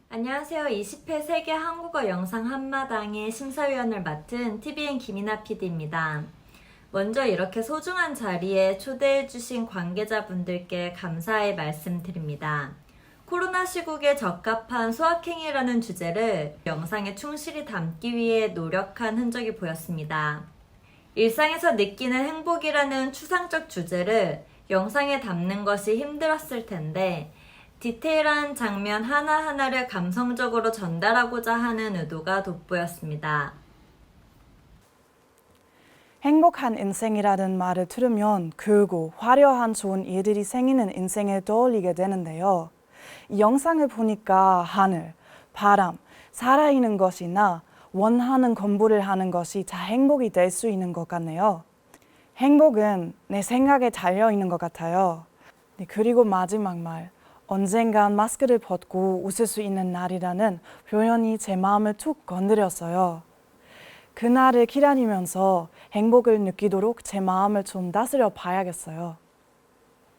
안녕하세요. 20회 세계 한국어 영상 한마당의 심사위원을 맡은 TVN 김이나 PD입니다. 먼저 이렇게 소중한 자리에 초대해주신 관계자분들께 감사의 말씀드립니다. 코로나 시국에 적합한 수학행위라는 주제를 영상에 충실히 담기 위해 노력한 흔적이 보였습니다. 일상에서 느끼는 행복이라는 추상적 주제를 영상에 담는 것이 힘들었을 텐데 디테일한 장면 하나하나를 감성적으로 전달하고자 하는 의도가 돋보였습니다. 행복한 인생이라는 말을 들으면 크고 화려한 좋은 일들이 생기는 인생을 떠올리게 되는데요. 이 영상을 보니까 하늘, 바람, 살아있는 것이나 원하는 공부를 하는 것이 다 행복이 될 수 있는 것 같네요. 행복은 내 생각에 달려있는 것 같아요. 네, 그리고 마지막 말. 언젠간 마스크를 벗고 웃을 수 있는 날이라는 표현이 제 마음을 툭 건드렸어요. 그날을 기다리면서 행복을 느끼도록 제 마음을 좀 다스려 봐야겠어요.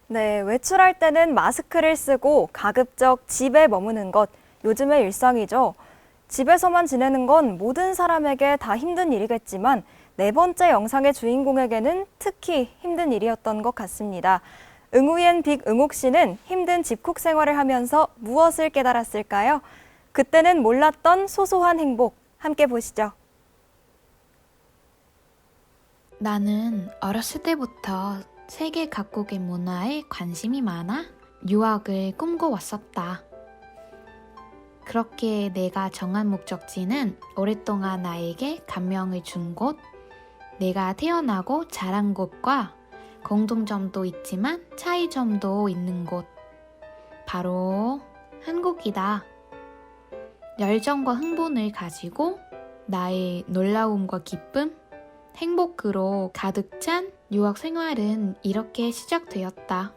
네, 외출할 때는 마스크를 쓰고 가급적 집에 머무는 것, 요즘의 일상이죠. 집에서만 지내는 건 모든 사람에게 다 힘든 일이겠지만 네 번째 영상의 주인공에게는 특히 힘든 일이었던 것 같습니다. 응우옌 빅응옥 씨는 힘든 집콕 생활을 하면서 무엇을 깨달았을까요? 그때는 몰랐던 소소한 행복, 함께 보시죠. 나는 어렸을 때부터 세계 각국의 문화에 관심이 많아 유학을 꿈꿔왔었다. 그렇게 내가 정한 목적지는 오랫동안 나에게 감명을 준 곳, 내가 태어나고 자란 곳과 공통점도 있지만 차이점도 있는 곳, 바로 한국이다. 열정과 흥분을 가지고 나의 놀라움과 기쁨, 행복으로 가득 찬 유학 생활은 이렇게 시작되었다.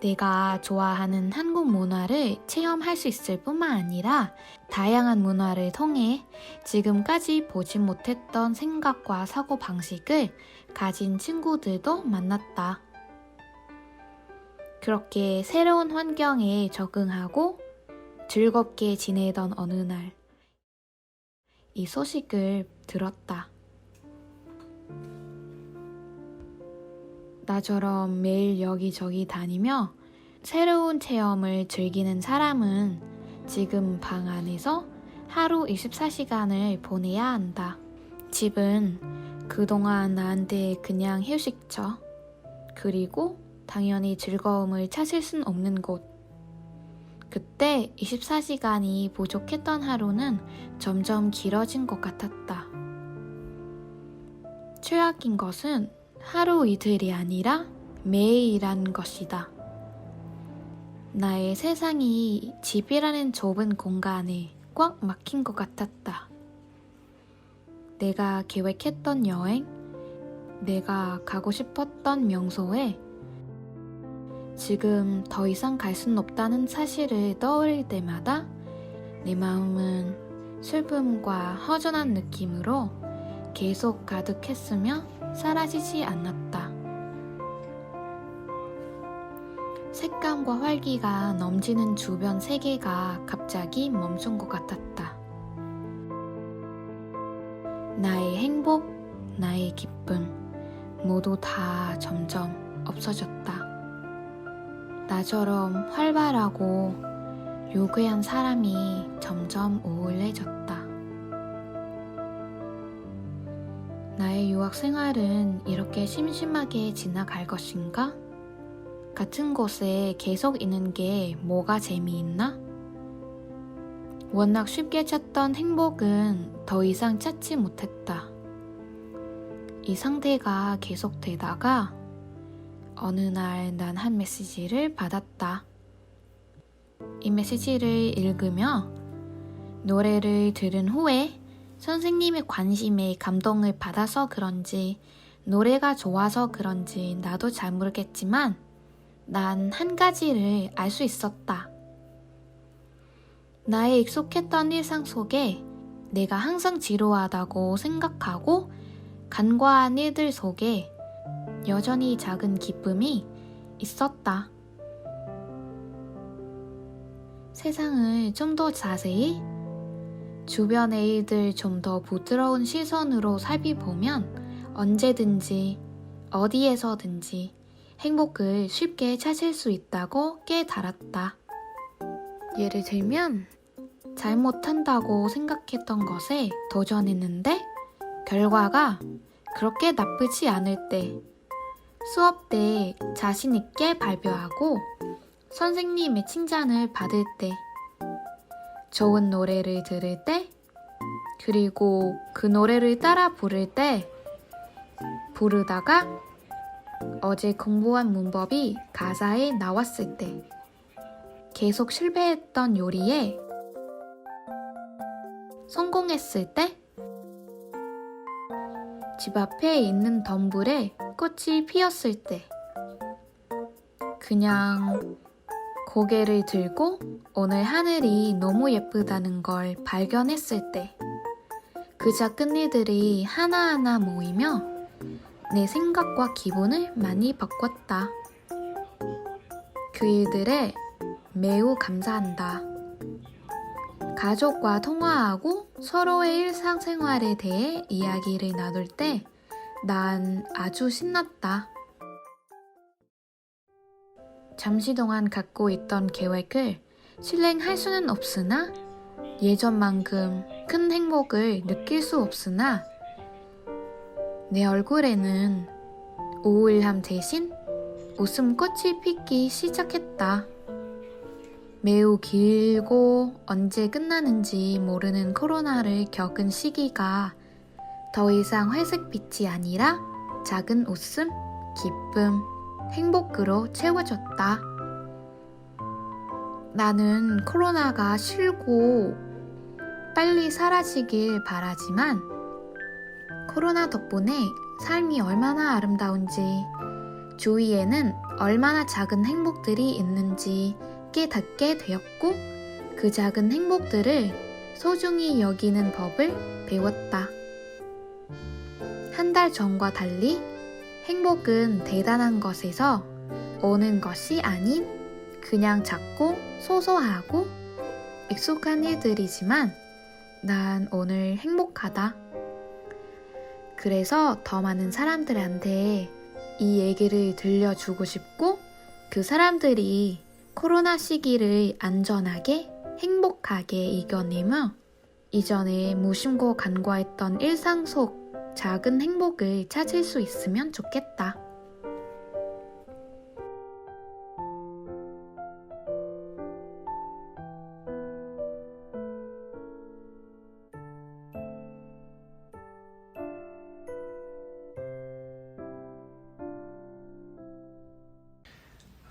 내가 좋아하는 한국 문화를 체험할 수 있을 뿐만 아니라 다양한 문화를 통해 지금까지 보지 못했던 생각과 사고방식을 가진 친구들도 만났다. 그렇게 새로운 환경에 적응하고 즐겁게 지내던 어느 날, 이 소식을 들었다. 나처럼 매일 여기저기 다니며 새로운 체험을 즐기는 사람은 지금 방 안에서 하루 24시간을 보내야 한다. 집은 그동안 나한테 그냥 휴식처, 그리고 당연히 즐거움을 찾을 순 없는 곳. 그때 24시간이 부족했던 하루는 점점 길어진 것 같았다. 최악인 것은 하루 이틀이 아니라 매일이란 것이다. 나의 세상이 집이라는 좁은 공간에 꽉 막힌 것 같았다. 내가 계획했던 여행, 내가 가고 싶었던 명소에 지금 더 이상 갈 수는 없다는 사실을 떠올릴 때마다 내 마음은 슬픔과 허전한 느낌으로 계속 가득했으며 사라지지 않았다. 색감과 활기가 넘치는 주변 세계가 갑자기 멈춘 것 같았다. 나의 행복, 나의 기쁨, 모두 다 점점 없어졌다. 나처럼 활발하고 요괴한 사람이 점점 우울해졌다. 나의 유학 생활은 이렇게 심심하게 지나갈 것인가? 같은 곳에 계속 있는 게 뭐가 재미있나? 워낙 쉽게 찾던 행복은 더 이상 찾지 못했다. 이 상태가 계속되다가 어느 날 난 한 메시지를 받았다. 이 메시지를 읽으며 노래를 들은 후에 선생님의 관심에 감동을 받아서 그런지 노래가 좋아서 그런지 나도 잘 모르겠지만 난 한 가지를 알 수 있었다. 나의 익숙했던 일상 속에 내가 항상 지루하다고 생각하고 간과한 일들 속에 여전히 작은 기쁨이 있었다. 세상을 좀 더 자세히, 주변의 일들 좀 더 부드러운 시선으로 살펴보면 언제든지 어디에서든지 행복을 쉽게 찾을 수 있다고 깨달았다. 예를 들면 잘못한다고 생각했던 것에 도전했는데 결과가 그렇게 나쁘지 않을 때, 수업 때 자신 있게 발표하고 선생님의 칭찬을 받을 때, 좋은 노래를 들을 때, 그리고 그 노래를 따라 부를 때, 부르다가 어제 공부한 문법이 가사에 나왔을 때, 계속 실패했던 요리에 성공했을 때, 집 앞에 있는 덤불에 꽃이 피었을 때, 그냥 고개를 들고 오늘 하늘이 너무 예쁘다는 걸 발견했을 때, 그 작은 일들이 하나하나 모이며 내 생각과 기분을 많이 바꿨다. 그 일들에 매우 감사한다. 가족과 통화하고 서로의 일상생활에 대해 이야기를 나눌 때 난 아주 신났다. 잠시 동안 갖고 있던 계획을 실행할 수는 없으나 예전만큼 큰 행복을 느낄 수 없으나 내 얼굴에는 우울함 대신 웃음꽃이 피기 시작했다. 매우 길고 언제 끝나는지 모르는 코로나를 겪은 시기가 더 이상 회색빛이 아니라 작은 웃음, 기쁨, 행복으로 채워졌다. 나는 코로나가 싫고 빨리 사라지길 바라지만 코로나 덕분에 삶이 얼마나 아름다운지, 주위에는 얼마나 작은 행복들이 있는지 깨닫게 되었고, 그 작은 행복들을 소중히 여기는 법을 배웠다. 한 달 전과 달리 행복은 대단한 것에서 오는 것이 아닌 그냥 작고 소소하고 익숙한 일들이지만 난 오늘 행복하다. 그래서 더 많은 사람들한테 이 얘기를 들려주고 싶고, 그 사람들이 코로나 시기를 안전하게 행복하게 이겨내며 이전에 무심코 간과했던 일상 속 작은 행복을 찾을 수 있으면 좋겠다.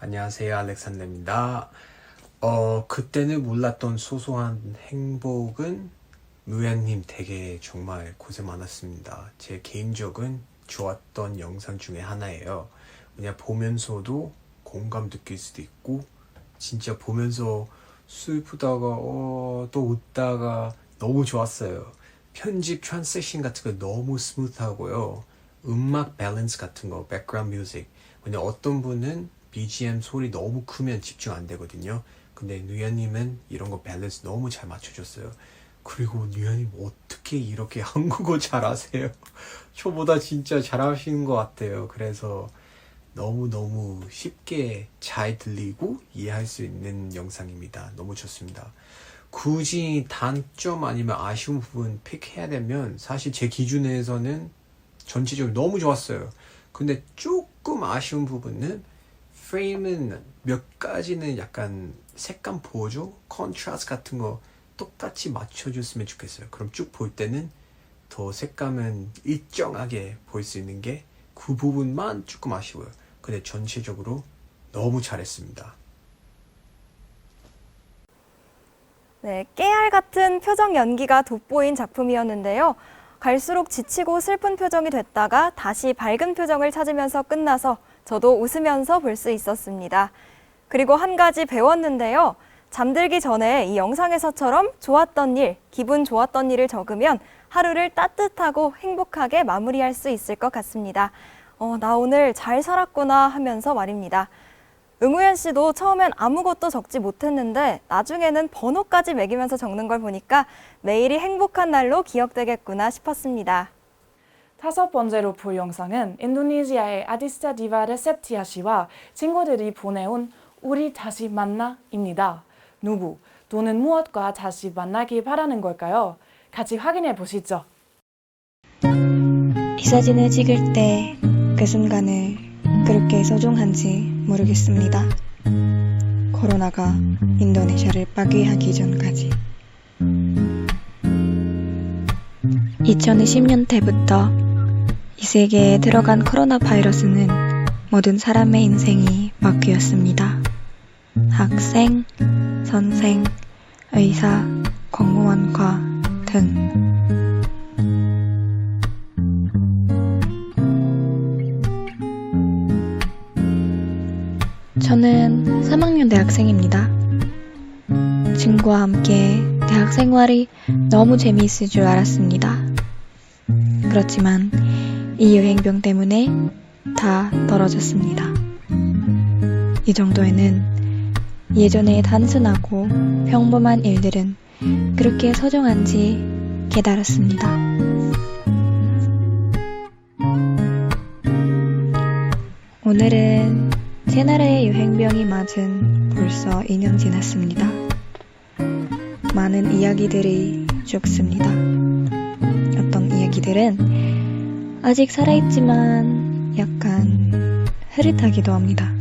안녕하세요, 알렉산더입니다. 그때는 몰랐던 소소한 행복은 무양님 되게 정말 고생 많았습니다. 제 개인적인 좋았던 영상 중에 하나예요. 그냥 보면서도 공감 느낄 수도 있고, 진짜 보면서 슬프다가 또 웃다가 너무 좋았어요. 편집 트랜지션 같은 거 너무 스무트하고요. 음악 밸런스 같은 거, 백그라운드 뮤직. 그냥 어떤 분은 BGM 소리 너무 크면 집중 안 되거든요. 근데 누야님은 이런 거 밸런스 너무 잘 맞춰줬어요. 그리고 누야님 어떻게 이렇게 한국어 잘하세요? 저보다 진짜 잘하시는 것 같아요. 그래서 너무너무 쉽게 잘 들리고 이해할 수 있는 영상입니다. 너무 좋습니다. 굳이 단점 아니면 아쉬운 부분 픽해야 되면 사실 제 기준에서는 전체적으로 너무 좋았어요. 근데 조금 아쉬운 부분은 프레임은 몇 가지는 약간 색감 보조, 컨트라스트 같은 거 똑같이 맞춰줬으면 좋겠어요. 그럼 쭉 볼 때는 더 색감은 일정하게 보일 수 있는 게 그 부분만 조금 아쉬워요. 근데 전체적으로 너무 잘했습니다. 네, 깨알 같은 표정 연기가 돋보인 작품이었는데요. 갈수록 지치고 슬픈 표정이 됐다가 다시 밝은 표정을 찾으면서 끝나서 저도 웃으면서 볼 수 있었습니다. 그리고 한 가지 배웠는데요. 잠들기 전에 이 영상에서처럼 좋았던 일, 기분 좋았던 일을 적으면 하루를 따뜻하고 행복하게 마무리할 수 있을 것 같습니다. 나 오늘 잘 살았구나 하면서 말입니다. 응우연 씨도 처음엔 아무것도 적지 못했는데 나중에는 번호까지 매기면서 적는 걸 보니까 매일이 행복한 날로 기억되겠구나 싶었습니다. 5번째로 볼 영상은 인도네시아의 아디스타 디바르 세프티아 씨와 친구들이 보내온 우리 다시 만나입니다. 누구 또는 무엇과 다시 만나길 바라는 걸까요? 같이 확인해 보시죠. 이 사진을 찍을 때 그 순간을 그렇게 소중한지 모르겠습니다. 코로나가 인도네시아를 파괴하기 전까지. 2020년 때부터 이 세계에 들어간 코로나 바이러스는 모든 사람의 인생이 바뀌었습니다. 학생, 선생, 의사, 공무원과 등. 저는 3학년 대학생입니다. 친구와 함께 대학 생활이 너무 재미있을 줄 알았습니다. 그렇지만 이 유행병 때문에 다 떨어졌습니다. 이 정도에는 예전에 단순하고 평범한 일들은 그렇게 소중한지 깨달았습니다. 오늘은 제 나라의 유행병이 맞은 벌써 2년 지났습니다. 많은 이야기들이 죽습니다. 어떤 이야기들은 아직 살아있지만 약간 흐릿하기도 합니다.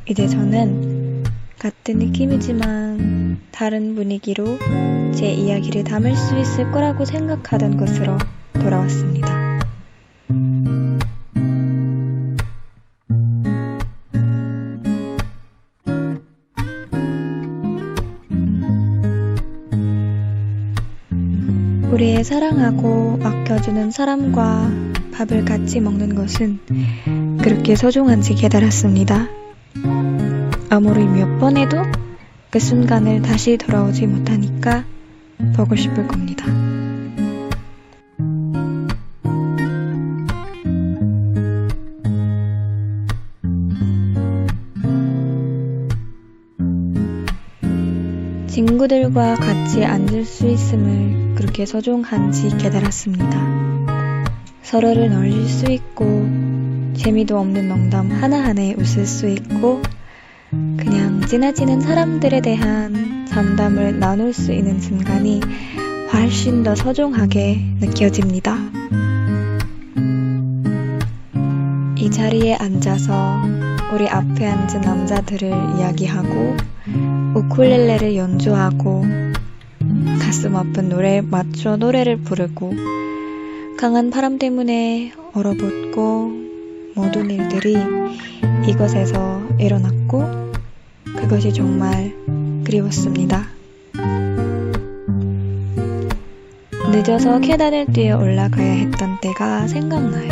이제 저는 같은 느낌이지만 다른 분위기로 제 이야기를 담을 수 있을 거라고 생각하던 곳으로 돌아왔습니다. 우리의 사랑하고 아껴주는 사람과 밥을 같이 먹는 것은 그렇게 소중한지 깨달았습니다. 아무리 몇 번 해도 그 순간을 다시 돌아오지 못하니까 보고 싶을 겁니다. 친구들과 같이 앉을 수 있음을 그렇게 소중한지 깨달았습니다. 서로를 놀릴 수 있고 재미도 없는 농담 하나하나에 웃을 수 있고 그냥 지나치는 사람들에 대한 상담을 나눌 수 있는 순간이 훨씬 더 소중하게 느껴집니다. 이 자리에 앉아서 우리 앞에 앉은 남자들을 이야기하고 우쿨렐레를 연주하고 가슴 아픈 노래에 맞춰 노래를 부르고 강한 바람 때문에 얼어붙고 모든 일들이 이곳에서 일어났고 그것이 정말 그리웠습니다. 늦어서 계단을 뛰어 올라가야 했던 때가 생각나요.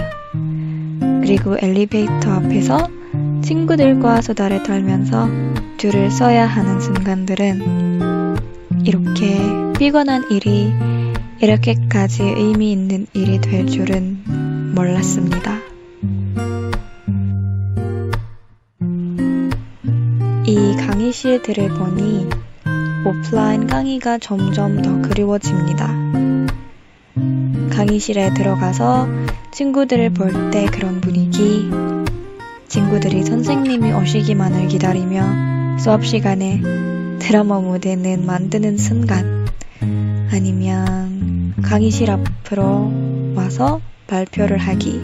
그리고 엘리베이터 앞에서 친구들과 수다를 떨면서 줄을 서야 하는 순간들은 이렇게 피곤한 일이 이렇게까지 의미 있는 일이 될 줄은 몰랐습니다. 이 강의실들을 보니 오프라인 강의가 점점 더 그리워집니다. 강의실에 들어가서 친구들을 볼 때 그런 분위기, 친구들이 선생님이 오시기만을 기다리며 수업 시간에 드라마 무대는 만드는 순간, 아니면 강의실 앞으로 와서 발표를 하기,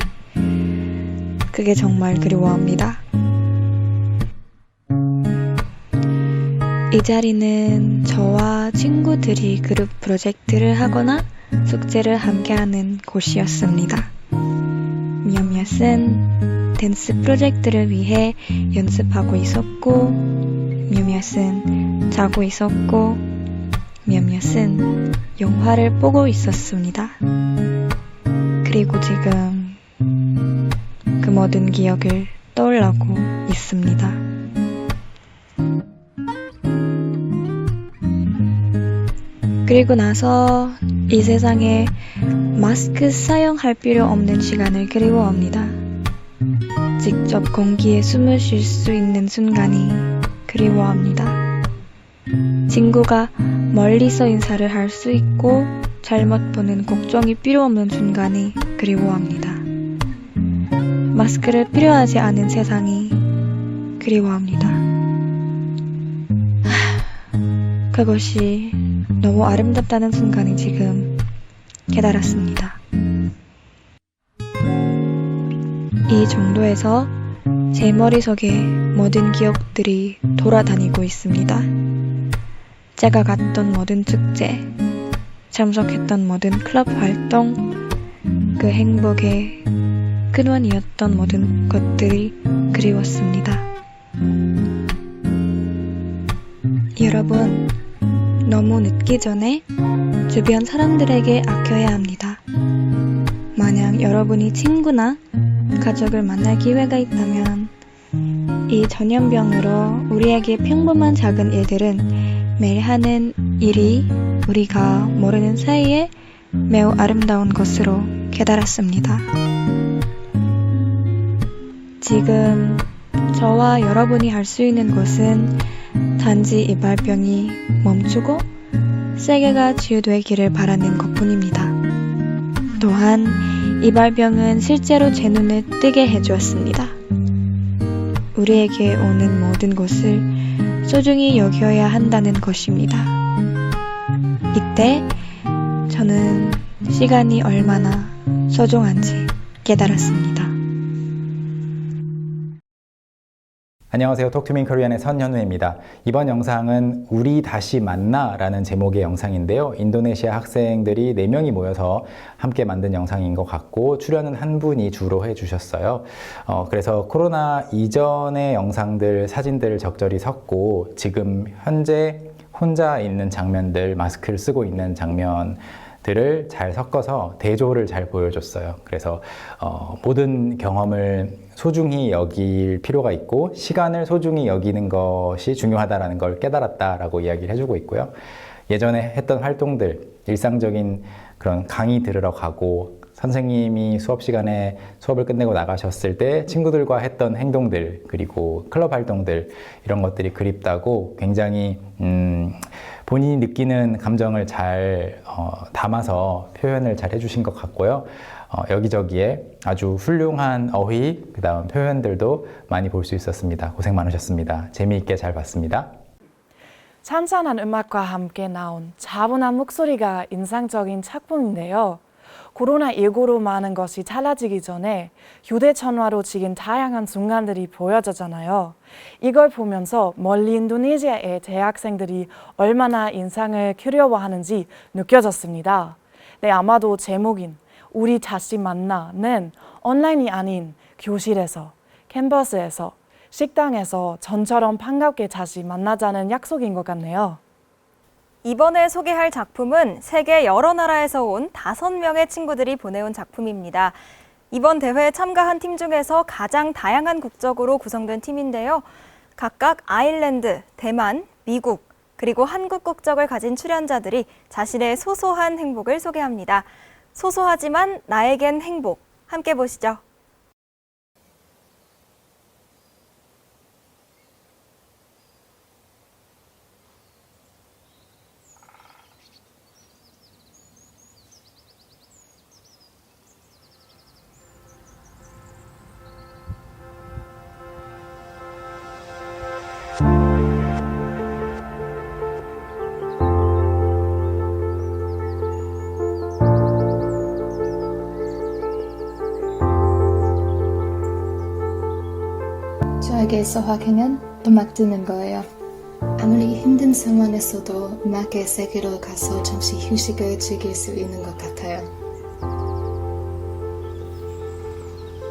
그게 정말 그리워합니다. 이 자리는 저와 친구들이 그룹 프로젝트를 하거나 숙제를 함께하는 곳이었습니다. 몇몇은 댄스 프로젝트를 위해 연습하고 있었고, 몇몇은 자고 있었고, 몇몇은 영화를 보고 있었습니다. 그리고 지금 그 모든 기억을 떠올리고 있습니다. 그리고 나서 이 세상에 마스크 사용할 필요 없는 시간을 그리워합니다. 직접 공기에 숨을 쉴 수 있는 순간이 그리워합니다. 친구가 멀리서 인사를 할 수 있고 잘못 보는 걱정이 필요 없는 순간이 그리워합니다. 마스크를 필요하지 않은 세상이 그리워합니다. 그것이 너무 아름답다는 순간이 지금 깨달았습니다. 이 정도에서 제 머릿속에 모든 기억들이 돌아다니고 있습니다. 제가 갔던 모든 축제, 참석했던 모든 클럽 활동, 그 행복의 근원이었던 모든 것들이 그리웠습니다. 여러분, 너무 늦기 전에 주변 사람들에게 아껴야 합니다. 만약 여러분이 친구나 가족을 만날 기회가 있다면 이 전염병으로 우리에게 평범한 작은 일들은 매일 하는 일이 우리가 모르는 사이에 매우 아름다운 것으로 깨달았습니다. 지금 저와 여러분이 할 수 있는 것은 단지 이 발병이 멈추고 세계가 치유되기를 바라는 것뿐입니다. 또한 이 발병은 실제로 제 눈을 뜨게 해주었습니다. 우리에게 오는 모든 것을 소중히 여겨야 한다는 것입니다. 이때 저는 시간이 얼마나 소중한지 깨달았습니다. 안녕하세요. 톡투민 코리안의 선현우입니다. 이번 영상은 우리 다시 만나 라는 제목의 영상인데요. 인도네시아 학생들이 4명이 모여서 함께 만든 영상인 것 같고 출연은 한 분이 주로 해주셨어요. 그래서 코로나 이전의 영상들, 사진들을 적절히 섞고 지금 현재 혼자 있는 장면들, 마스크를 쓰고 있는 장면들을 잘 섞어서 대조를 잘 보여줬어요. 그래서 모든 경험을 소중히 여길 필요가 있고 시간을 소중히 여기는 것이 중요하다는 걸 깨달았다라고 이야기를 해주고 있고요. 예전에 했던 활동들, 일상적인 그런 강의 들으러 가고 선생님이 수업 시간에 수업을 끝내고 나가셨을 때 친구들과 했던 행동들, 그리고 클럽 활동들, 이런 것들이 그립다고 굉장히 본인이 느끼는 감정을 잘 담아서 표현을 잘 해주신 것 같고요. 여기저기에 아주 훌륭한 어휘, 그 다음 표현들도 많이 볼 수 있었습니다. 고생 많으셨습니다. 재미있게 잘 봤습니다. 찬찬한 음악과 함께 나온 차분한 목소리가 인상적인 작품인데요. 코로나19로 많은 것이 달라지기 전에 휴대전화로 찍은 다양한 순간들이 보여졌잖아요. 이걸 보면서 멀리 인도네시아의 대학생들이 얼마나 인상을 그리워하는지 느껴졌습니다. 네, 아마도 제목인 우리 다시 만나는 온라인이 아닌 교실에서, 캠퍼스에서, 식당에서 전처럼 반갑게 다시 만나자는 약속인 것 같네요. 이번에 소개할 작품은 세계 여러 나라에서 온 5명의 친구들이 보내온 작품입니다. 이번 대회에 참가한 팀 중에서 가장 다양한 국적으로 구성된 팀인데요. 각각 아일랜드, 대만, 미국, 그리고 한국 국적을 가진 출연자들이 자신의 소소한 행복을 소개합니다. 소소하지만 나에겐 행복, 함께 보시죠. 저에게 소확행은 음악 듣는 거예요. 아무리 힘든 상황에서도 음악의 세계로 가서 잠시 휴식을 즐길 수 있는 것 같아요.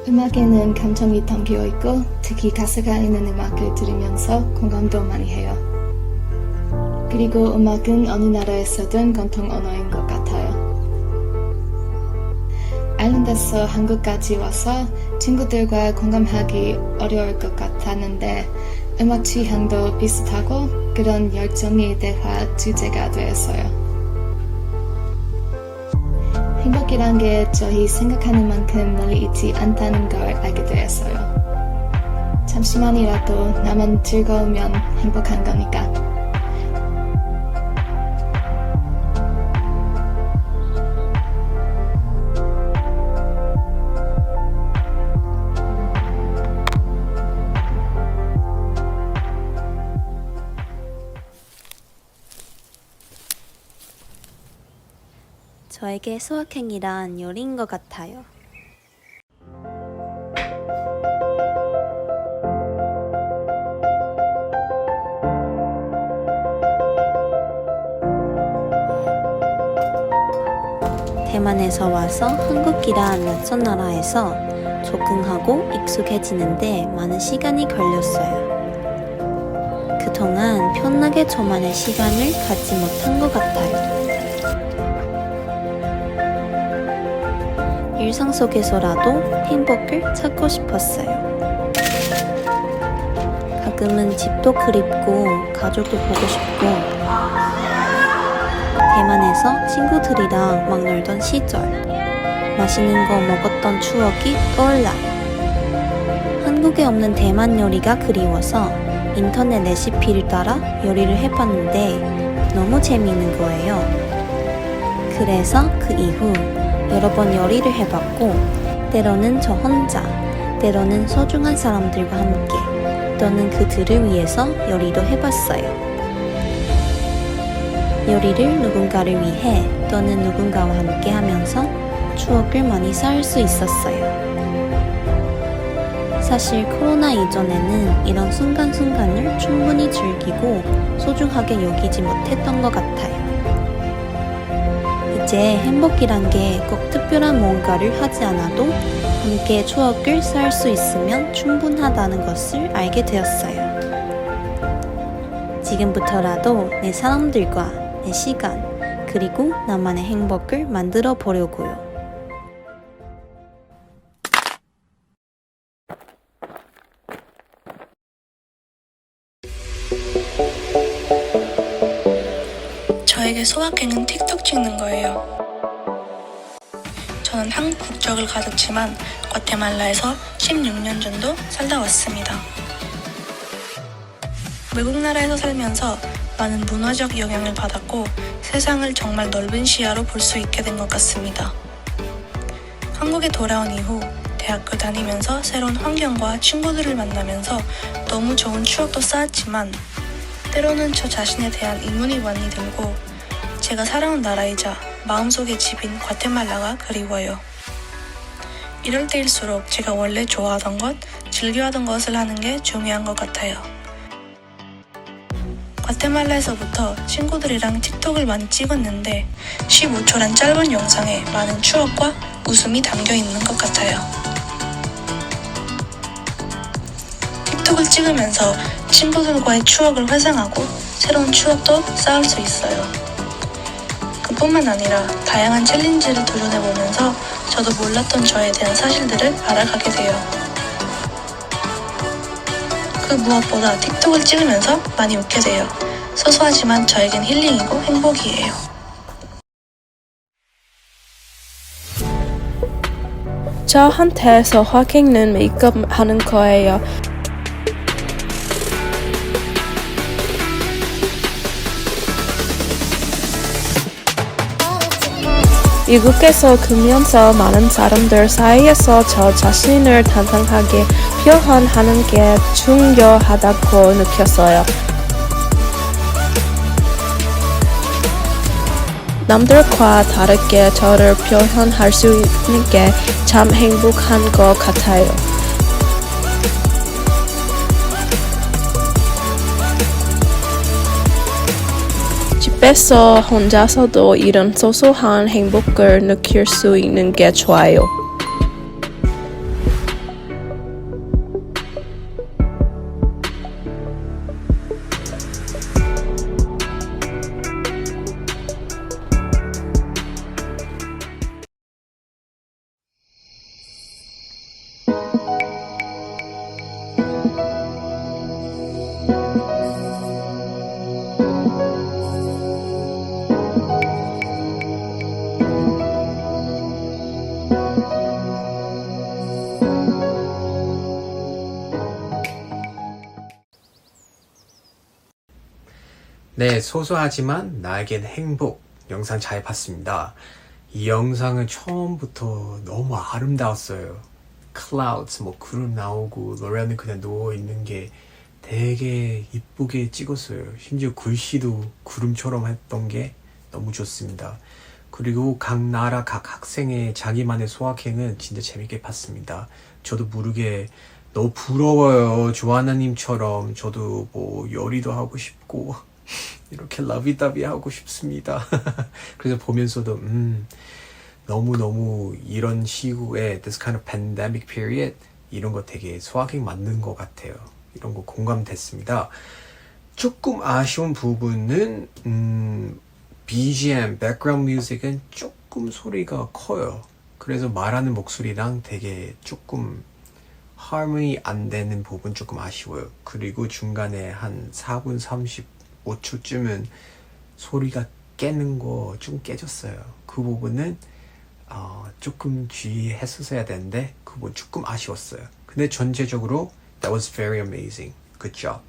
음악에는 감정이 담겨 있고 특히 가사가 있는 음악을 들으면서 공감도 많이 해요. 그리고 음악은 어느 나라에서든 공통 언어인 것 같아요. 아일랜드에서 한국까지 와서 친구들과 공감하기 어려울 것 같았는데 음악 취향도 비슷하고 그런 열정이 대화 주제가 되었어요. 행복이란 게 저희 생각하는 만큼 멀리 있지 않다는 걸 알게 되었어요. 잠시만이라도 나만 즐거우면 행복한 거니까. 저에게 소확행이란 요리인 것 같아요. 대만에서 와서 한국이란 낯선 나라에서 적응하고 익숙해지는데 많은 시간이 걸렸어요. 그동안 편하게 저만의 시간을 갖지 못한 것 같아요. 일상 속에서라도 행복을 찾고 싶었어요. 가끔은 집도 그립고 가족도 보고 싶고 대만에서 친구들이랑 막 놀던 시절 맛있는 거 먹었던 추억이 떠올라요. 한국에 없는 대만 요리가 그리워서 인터넷 레시피를 따라 요리를 해봤는데 너무 재미있는 거예요. 그래서 그 이후 여러 번 요리를 해봤고 때로는 저 혼자, 때로는 소중한 사람들과 함께 또는 그들을 위해서 요리도 해봤어요. 요리를 누군가를 위해 또는 누군가와 함께 하면서 추억을 많이 쌓을 수 있었어요. 사실 코로나 이전에는 이런 순간순간을 충분히 즐기고 소중하게 여기지 못했던 것 같아요. 이제 행복이란 게 꼭 특별한 뭔가를 하지 않아도 함께 추억을 쌓을 수 있으면 충분하다는 것을 알게 되었어요. 지금부터라도 내 사람들과 내 시간, 그리고 나만의 행복을 만들어 보려고요. 저에게 소확행은 틱톡 찍는 거예요. 저는 한국 국적을 가졌지만 과테말라에서 16년 정도 살다 왔습니다. 외국 나라에서 살면서 많은 문화적 영향을 받았고 세상을 정말 넓은 시야로 볼 수 있게 된 것 같습니다. 한국에 돌아온 이후 대학교 다니면서 새로운 환경과 친구들을 만나면서 너무 좋은 추억도 쌓았지만 때로는 저 자신에 대한 의문이 많이 들고 제가 살아온 나라이자 마음속의 집인 과테말라가 그리워요. 이럴 때일수록 제가 원래 좋아하던 것, 즐겨하던 것을 하는 게 중요한 것 같아요. 과테말라에서부터 친구들이랑 틱톡을 많이 찍었는데 15초란 짧은 영상에 많은 추억과 웃음이 담겨 있는 것 같아요. 틱톡을 찍으면서 친구들과의 추억을 회상하고 새로운 추억도 쌓을 수 있어요. 그뿐만 아니라 다양한 챌린지를 도전해보면서 저도 몰랐던 저에 대한 사실들을 알아가게 돼요. 그 무엇보다 틱톡을 찍으면서 많이 웃게 돼요. 소소하지만 저에겐 힐링이고 행복이에요. 저한테서 소확행은 메이크업 하는 거예요. 미국에서 크면서 많은 사람들 사이에서 저 자신을 단단하게 표현하는 게 중요하다고 느꼈어요. 남들과 다르게 저를 표현할 수 있는 게 참 행복한 것 같아요. 집에서 혼자서도 이런 소소한 행복을 느낄 수 있는 게 좋아요. 네, 소소하지만 나에겐 행복 영상 잘 봤습니다. 이 영상은 처음부터 너무 아름다웠어요. clouds, 구름 나오고 로렌은 그냥 누워있는 게 되게 이쁘게 찍었어요. 심지어 글씨도 구름처럼 했던 게 너무 좋습니다. 그리고 각 나라 각 학생의 자기만의 소확행은 진짜 재밌게 봤습니다. 저도 모르게 너무 부러워요. 조아나님처럼 저도 요리도 하고 싶고 이렇게 러비더비 하고 싶습니다. 그래서 보면서도 너무너무 이런 시국에 this kind of pandemic period 이런 거 되게 소확행 맞는 것 같아요. 이런 거 공감됐습니다. 조금 아쉬운 부분은 BGM, background music은 조금 소리가 커요. 그래서 말하는 목소리랑 되게 조금 harmony 안 되는 부분 조금 아쉬워요. 그리고 중간에 한 4분 35초쯤은 소리가 깨는 거 좀 깨졌어요. 그 부분은 조금 주의했었어야 되는데 그 부분 조금 아쉬웠어요. 근데 전체적으로 that was very amazing. Good job.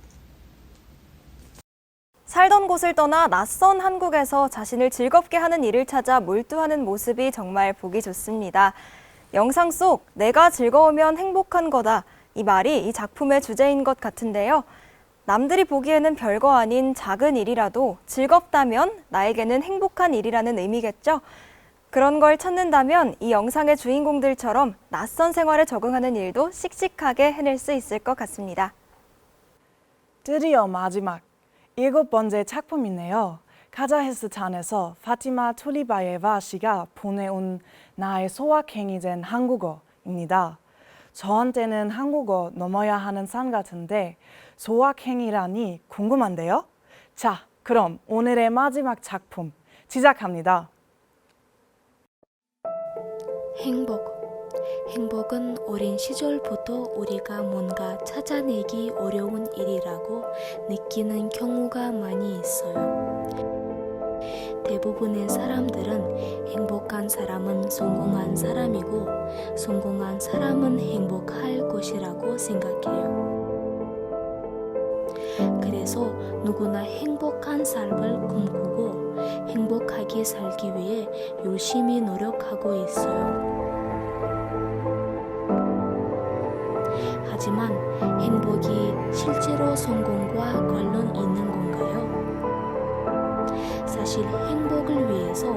살던 곳을 떠나 낯선 한국에서 자신을 즐겁게 하는 일을 찾아 몰두하는 모습이 정말 보기 좋습니다. 영상 속 내가 즐거우면 행복한 거다. 이 말이 이 작품의 주제인 것 같은데요. 남들이 보기에는 별거 아닌 작은 일이라도 즐겁다면 나에게는 행복한 일이라는 의미겠죠. 그런 걸 찾는다면 이 영상의 주인공들처럼 낯선 생활에 적응하는 일도 씩씩하게 해낼 수 있을 것 같습니다. 드디어 마지막 7번째 작품이네요. 카자흐스탄에서 파티마 툴리바예바 씨가 보내온 나의 소확행이 된 한국어입니다. 저한테는 한국어 넘어야 하는 산 같은데 소확행이라니 궁금한데요? 자, 그럼 오늘의 마지막 작품 시작합니다. 행복은 어린 시절부터 우리가 뭔가 찾아내기 어려운 일이라고 느끼는 경우가 많이 있어요. 대부분의 사람들은 행복한 사람은 성공한 사람이고 성공한 사람은 행복할 것이라고 생각해요. 그래서 누구나 행복한 삶을 꿈꾸고 행복하게 살기 위해 열심히 노력하고 있어요. 하지만 행복이 실제로 성공과 관련 있는 건가요? 사실 행복을 위해서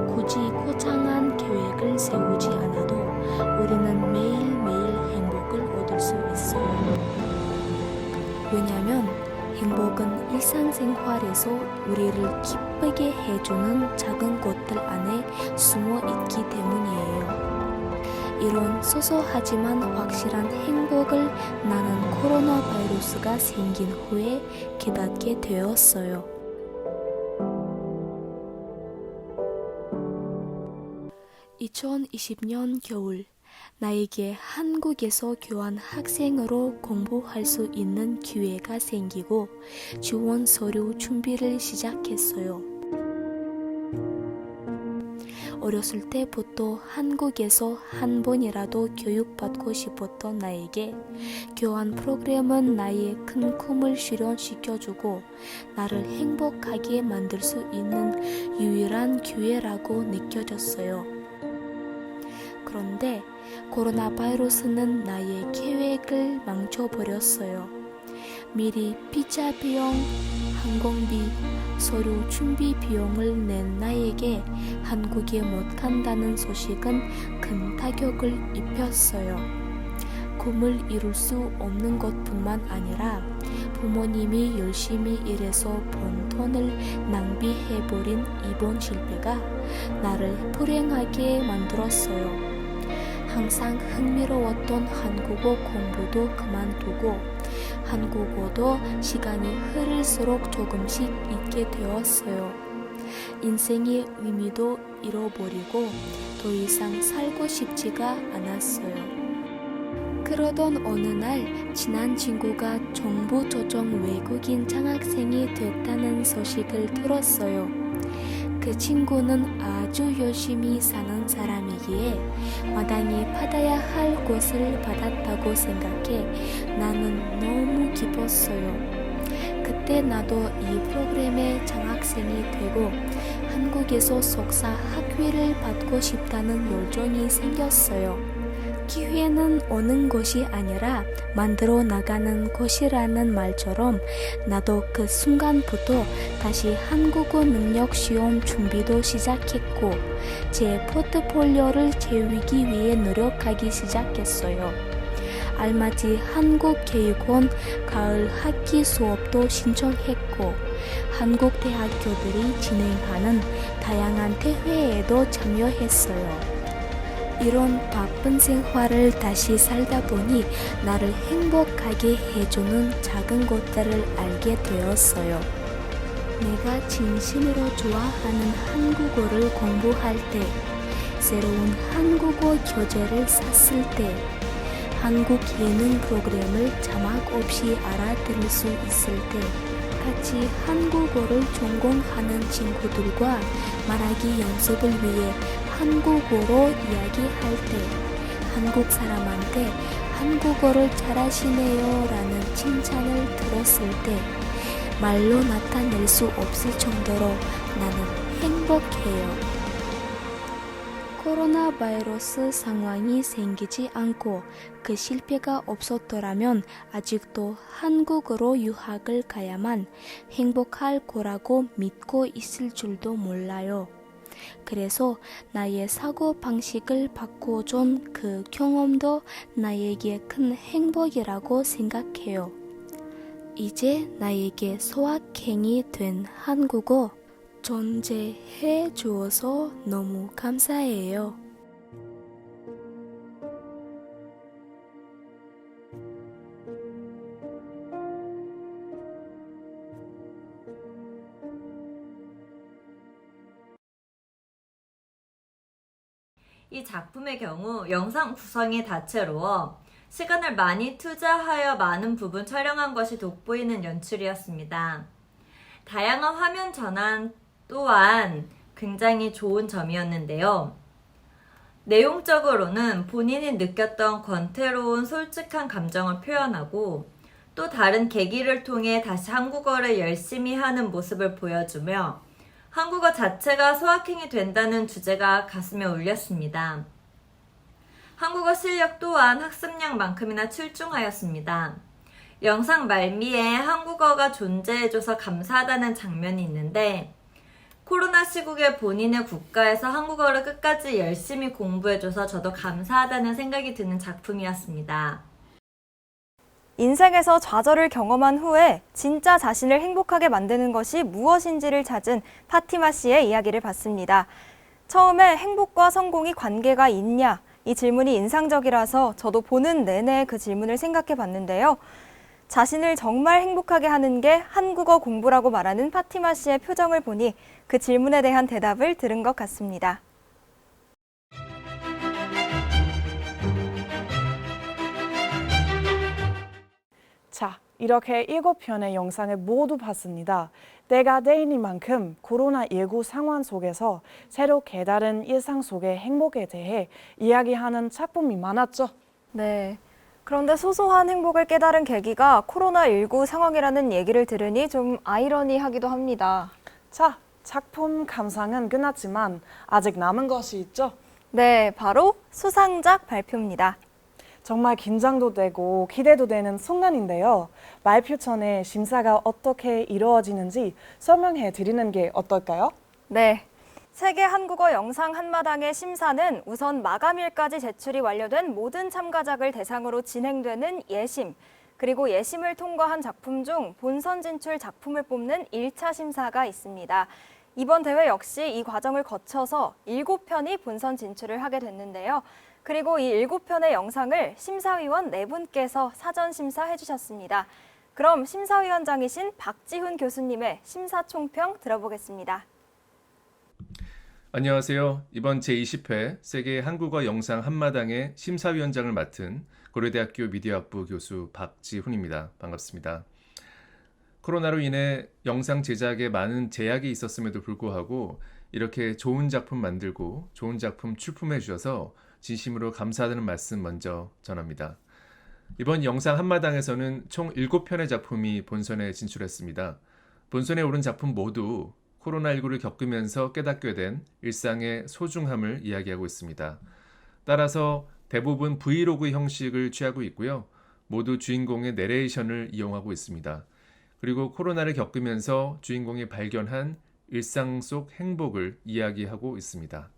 굳이 거창한 계획을 세우지 않아도 우리는 매일매일 행복을 얻을 수 있어요. 왜냐하면 행복은 일상생활에서 우리를 기쁘게 해주는 작은 것들 안에 숨어 있기 때문이에요. 이런 소소하지만 확실한 행복을 나는 코로나 바이러스가 생긴 후에 깨닫게 되었어요. 2020년 겨울, 나에게 한국에서 교환 학생으로 공부할 수 있는 기회가 생기고 지원 서류 준비를 시작했어요. 어렸을 때부터 한국에서 한 번이라도 교육받고 싶었던 나에게 교환 프로그램은 나의 큰 꿈을 실현시켜주고 나를 행복하게 만들 수 있는 유일한 기회라고 느껴졌어요. 그런데 코로나 바이러스는 나의 계획을 망쳐버렸어요. 미리 비자 비용, 항공비, 서류 준비 비용을 낸 나에게 한국에 못 간다는 소식은 큰 타격을 입혔어요. 꿈을 이룰 수 없는 것뿐만 아니라 부모님이 열심히 일해서 번 돈을 낭비해버린 이번 실패가 나를 불행하게 만들었어요. 항상 흥미로웠던 한국어 공부도 그만두고 한국어도 시간이 흐를수록 조금씩 잊게 되었어요. 인생의 의미도 잃어버리고 더 이상 살고 싶지가 않았어요. 그러던 어느 날 친한 친구가 정부 초청 외국인 장학생이 됐다는 소식을 들었어요. 그 친구는 아주 열심히 사는 사람이기에 마땅히 받아야 할 것을 받았다고 생각해 나는 너무 기뻤어요. 그때 나도 이 프로그램의 장학생이 되고 한국에서 석사 학위를 받고 싶다는 열정이 생겼어요. 기회는 오는 것이 아니라 만들어 나가는 것이라는 말처럼 나도 그 순간부터 다시 한국어 능력 시험 준비도 시작했고 제 포트폴리오를 채우기 위해 노력하기 시작했어요. 알맞이 한국교육원 가을 학기 수업도 신청했고 한국 대학교들이 진행하는 다양한 대회에도 참여했어요. 이런 바쁜 생활을 다시 살다 보니 나를 행복하게 해주는 작은 것들을 알게 되었어요. 내가 진심으로 좋아하는 한국어를 공부할 때, 새로운 한국어 교재를 샀을 때, 한국 예능 프로그램을 자막 없이 알아들을 수 있을 때, 같이 한국어를 전공하는 친구들과 말하기 연습을 위해 한국어로 이야기할 때, 한국 사람한테 한국어를 잘하시네요 라는 칭찬을 들었을 때 말로 나타낼 수 없을 정도로 나는 행복해요. 코로나 바이러스 상황이 생기지 않고 그 실패가 없었더라면 아직도 한국으로 유학을 가야만 행복할 거라고 믿고 있을 줄도 몰라요. 그래서 나의 사고 방식을 바꿔준 그 경험도 나에게 큰 행복이라고 생각해요. 이제 나에게 소확행이 된 한국어 존재해 주어서 너무 감사해요. 이 작품의 경우 영상 구성이 다채로워 시간을 많이 투자하여 많은 부분 촬영한 것이 돋보이는 연출이었습니다. 다양한 화면 전환 또한 굉장히 좋은 점이었는데요. 내용적으로는 본인이 느꼈던 권태로운 솔직한 감정을 표현하고 또 다른 계기를 통해 다시 한국어를 열심히 하는 모습을 보여주며 한국어 자체가 소확행이 된다는 주제가 가슴에 울렸습니다. 한국어 실력 또한 학습량만큼이나 출중하였습니다. 영상 말미에 한국어가 존재해줘서 감사하다는 장면이 있는데 코로나 시국에 본인의 국가에서 한국어를 끝까지 열심히 공부해줘서 저도 감사하다는 생각이 드는 작품이었습니다. 인생에서 좌절을 경험한 후에 진짜 자신을 행복하게 만드는 것이 무엇인지를 찾은 파티마 씨의 이야기를 봤습니다. 처음에 행복과 성공이 관계가 있냐? 이 질문이 인상적이라서 저도 보는 내내 그 질문을 생각해 봤는데요. 자신을 정말 행복하게 하는 게 한국어 공부라고 말하는 파티마 씨의 표정을 보니 그 질문에 대한 대답을 들은 것 같습니다. 자, 이렇게 7편의 영상을 모두 봤습니다. 때가 때이니만큼 코로나19 상황 속에서 새로 깨달은 일상 속의 행복에 대해 이야기하는 작품이 많았죠. 네. 그런데 소소한 행복을 깨달은 계기가 코로나19 상황이라는 얘기를 들으니 좀 아이러니하기도 합니다. 자, 작품 감상은 끝났지만 아직 남은 것이 있죠? 네, 바로 수상작 발표입니다. 정말 긴장도 되고 기대도 되는 순간인데요. 발표 전에 심사가 어떻게 이루어지는지 설명해 드리는 게 어떨까요? 네. 세계 한국어 영상 한마당의 심사는 우선 마감일까지 제출이 완료된 모든 참가작을 대상으로 진행되는 예심, 그리고 예심을 통과한 작품 중 본선 진출 작품을 뽑는 1차 심사가 있습니다. 이번 대회 역시 이 과정을 거쳐서 7편이 본선 진출을 하게 됐는데요. 그리고 이 7편의 영상을 심사위원 4분께서 사전 심사해 주셨습니다. 그럼 심사위원장이신 박지훈 교수님의 심사총평 들어보겠습니다. 안녕하세요. 이번 제20회 세계 한국어 영상 한마당의 심사위원장을 맡은 고려대학교 미디어학부 교수 박지훈입니다. 반갑습니다. 코로나로 인해 영상 제작에 많은 제약이 있었음에도 불구하고 이렇게 좋은 작품 만들고 좋은 작품 출품해 주셔서 진심으로 감사하다는 말씀 먼저 전합니다. 이번 영상 한마당에서는 총 7편의 작품이 본선에 진출했습니다. 본선에 오른 작품 모두 코로나19를 겪으면서 깨닫게 된 일상의 소중함을 이야기하고 있습니다. 따라서 대부분 브이로그 형식을 취하고 있고요. 모두 주인공의 내레이션을 이용하고 있습니다. 그리고 코로나를 겪으면서 주인공이 발견한 일상 속 행복을 이야기하고 있습니다.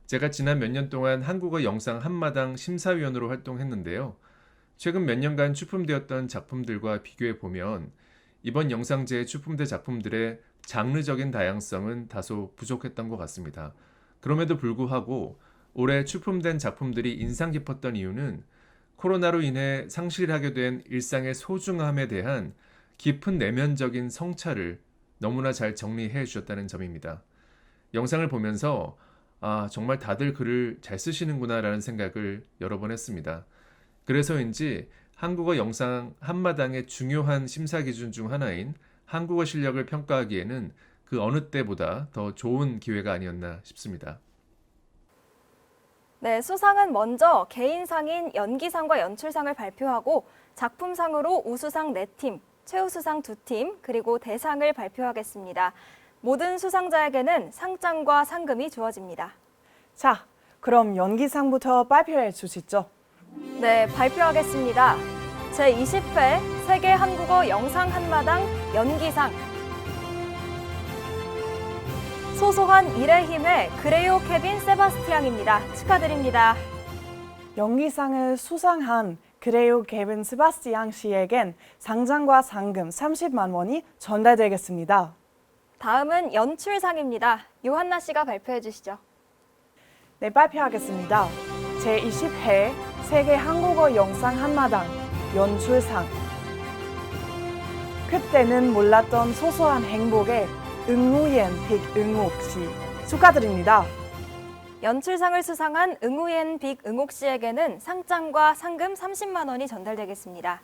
제가 지난 몇 년 동안 한국어 영상 한마당 심사위원으로 활동했는데요. 최근 몇 년간 출품되었던 작품들과 비교해 보면 이번 영상제에 출품된 작품들의 장르적인 다양성은 다소 부족했던 것 같습니다. 그럼에도 불구하고 올해 출품된 작품들이 인상 깊었던 이유는 코로나로 인해 상실하게 된 일상의 소중함에 대한 깊은 내면적인 성찰을 너무나 잘 정리해 주셨다는 점입니다. 영상을 보면서 정말 다들 글을 잘 쓰시는구나 라는 생각을 여러 번 했습니다. 그래서인지 한국어 영상 한마당의 중요한 심사 기준 중 하나인 한국어 실력을 평가하기에는 그 어느 때보다 더 좋은 기회가 아니었나 싶습니다. 네, 수상은 먼저 개인상인 연기상과 연출상을 발표하고 작품상으로 우수상 4팀, 최우수상 2팀, 그리고 대상을 발표하겠습니다. 모든 수상자에게는 상장과 상금이 주어집니다. 자, 그럼 연기상부터 발표해 주시죠. 네, 발표하겠습니다. 제20회 세계 한국어 영상 한마당 연기상. 소소한 일의 힘의 그레요 케빈 세바스티앙입니다. 축하드립니다. 연기상을 수상한 그레요 케빈 세바스티앙 씨에겐 상장과 상금 30만 원이 전달되겠습니다. 다음은 연출상입니다. 요한나 씨가 발표해 주시죠. 네, 발표하겠습니다. 제20회 세계 한국어 영상 한마당 연출상. 그때는 몰랐던 소소한 행복에 응우옌 빅응옥 씨 축하드립니다. 연출상을 수상한 응우옌 빅응옥 씨에게는 상장과 상금 30만 원이 전달되겠습니다.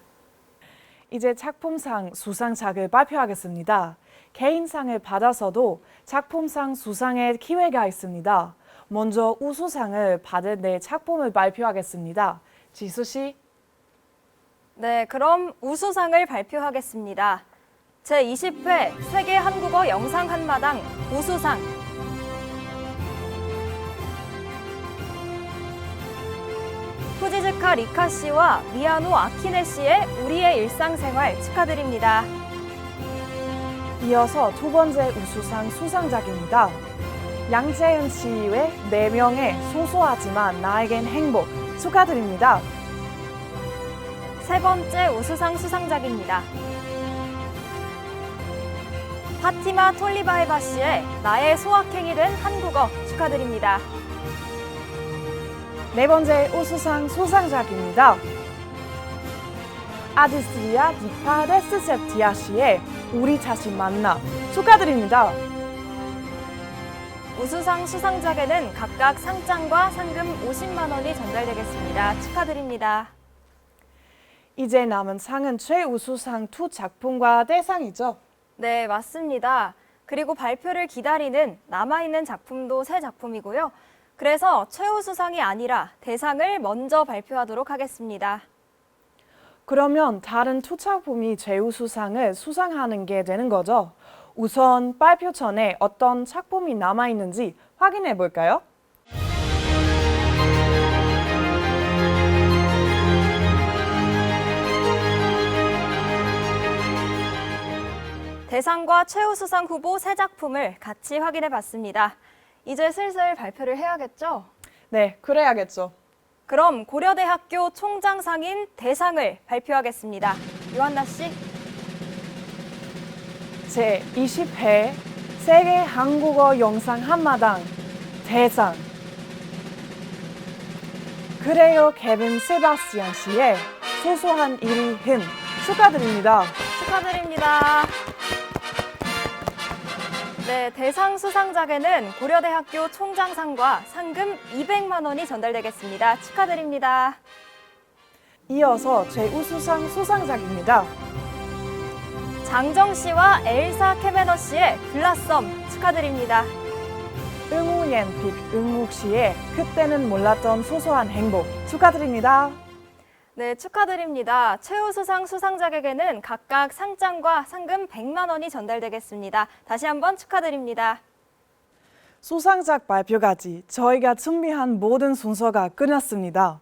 이제 작품상 수상작을 발표하겠습니다. 개인상을 받아서도 작품상 수상의 기회가 있습니다. 먼저 우수상을 받을 내 작품을 발표하겠습니다. 지수 씨. 네, 그럼 우수상을 발표하겠습니다. 제20회 세계 한국어 영상 한마당 우수상. 후지즈카 리카 씨와 미야노 아키네 씨의 우리의 일상생활 축하드립니다. 이어서 두 번째 우수상 수상작입니다. 양재은 씨의 4명의 소소하지만 나에겐 행복 축하드립니다. 세 번째 우수상 수상작입니다. 파티마 톨리바헤바 씨의 나의 소확행이 된 한국어 축하드립니다. 네 번째 우수상 수상작입니다. 아디스리아 디파 레스셉티아 씨의 우리 자신 만나 축하드립니다. 우수상 수상작에는 각각 상장과 상금 50만 원이 전달되겠습니다. 축하드립니다. 이제 남은 상은 최우수상 2 작품과 대상이죠? 네, 맞습니다. 그리고 발표를 기다리는 남아있는 작품도 3작품이고요. 그래서 최우수상이 아니라 대상을 먼저 발표하도록 하겠습니다. 그러면 다른 2 작품이 최우수상을 수상하는 게 되는 거죠? 우선 발표 전에 어떤 작품이 남아있는지 확인해 볼까요? 대상과 최우수상 후보 3작품을 같이 확인해 봤습니다. 이제 슬슬 발표를 해야겠죠? 네, 그래야겠죠. 그럼 고려대학교 총장상인 대상을 발표하겠습니다. 요한나 씨. 제20회 세계 한국어 영상 한마당 대상. 그래요 케빈 세바스찬 씨의 소소한 일이 힘 축하드립니다. 축하드립니다. 네, 대상 수상작에는 고려대학교 총장상과 상금 200만 원이 전달되겠습니다. 축하드립니다. 이어서 제5수상 수상작입니다. 장정 씨와 엘사 캐메너 씨의 블라썸 축하드립니다. 응우옌픽 응욱 씨의 그때는 몰랐던 소소한 행복 축하드립니다. 네, 축하드립니다. 최우수상 수상작에게는 각각 상장과 상금 100만 원이 전달되겠습니다. 다시 한번 축하드립니다. 수상작 발표까지 저희가 준비한 모든 순서가 끝났습니다.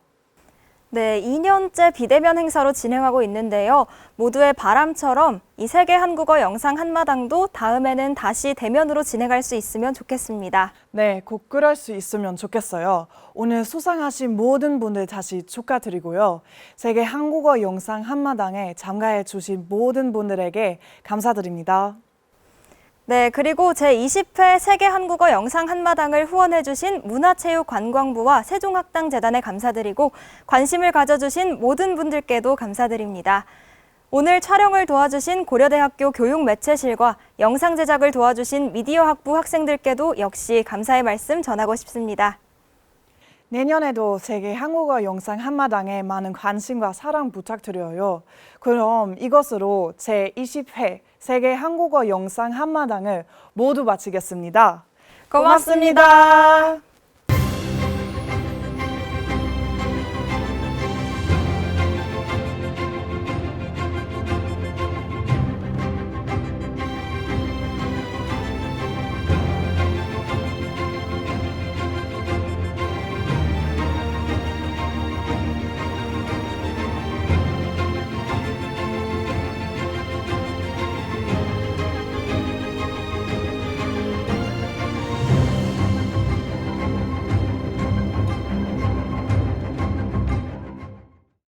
네, 2년째 비대면 행사로 진행하고 있는데요. 모두의 바람처럼 이 세계 한국어 영상 한마당도 다음에는 다시 대면으로 진행할 수 있으면 좋겠습니다. 네, 꼭 그럴 수 있으면 좋겠어요. 오늘 수상하신 모든 분들 다시 축하드리고요. 세계 한국어 영상 한마당에 참가해 주신 모든 분들에게 감사드립니다. 네, 그리고 제20회 세계 한국어 영상 한마당을 후원해주신 문화체육관광부와 세종학당재단에 감사드리고 관심을 가져주신 모든 분들께도 감사드립니다. 오늘 촬영을 도와주신 고려대학교 교육매체실과 영상 제작을 도와주신 미디어학부 학생들께도 역시 감사의 말씀 전하고 싶습니다. 내년에도 세계 한국어 영상 한마당에 많은 관심과 사랑 부탁드려요. 그럼 이것으로 제20회 세계 한국어 영상 한마당을 모두 마치겠습니다. 고맙습니다.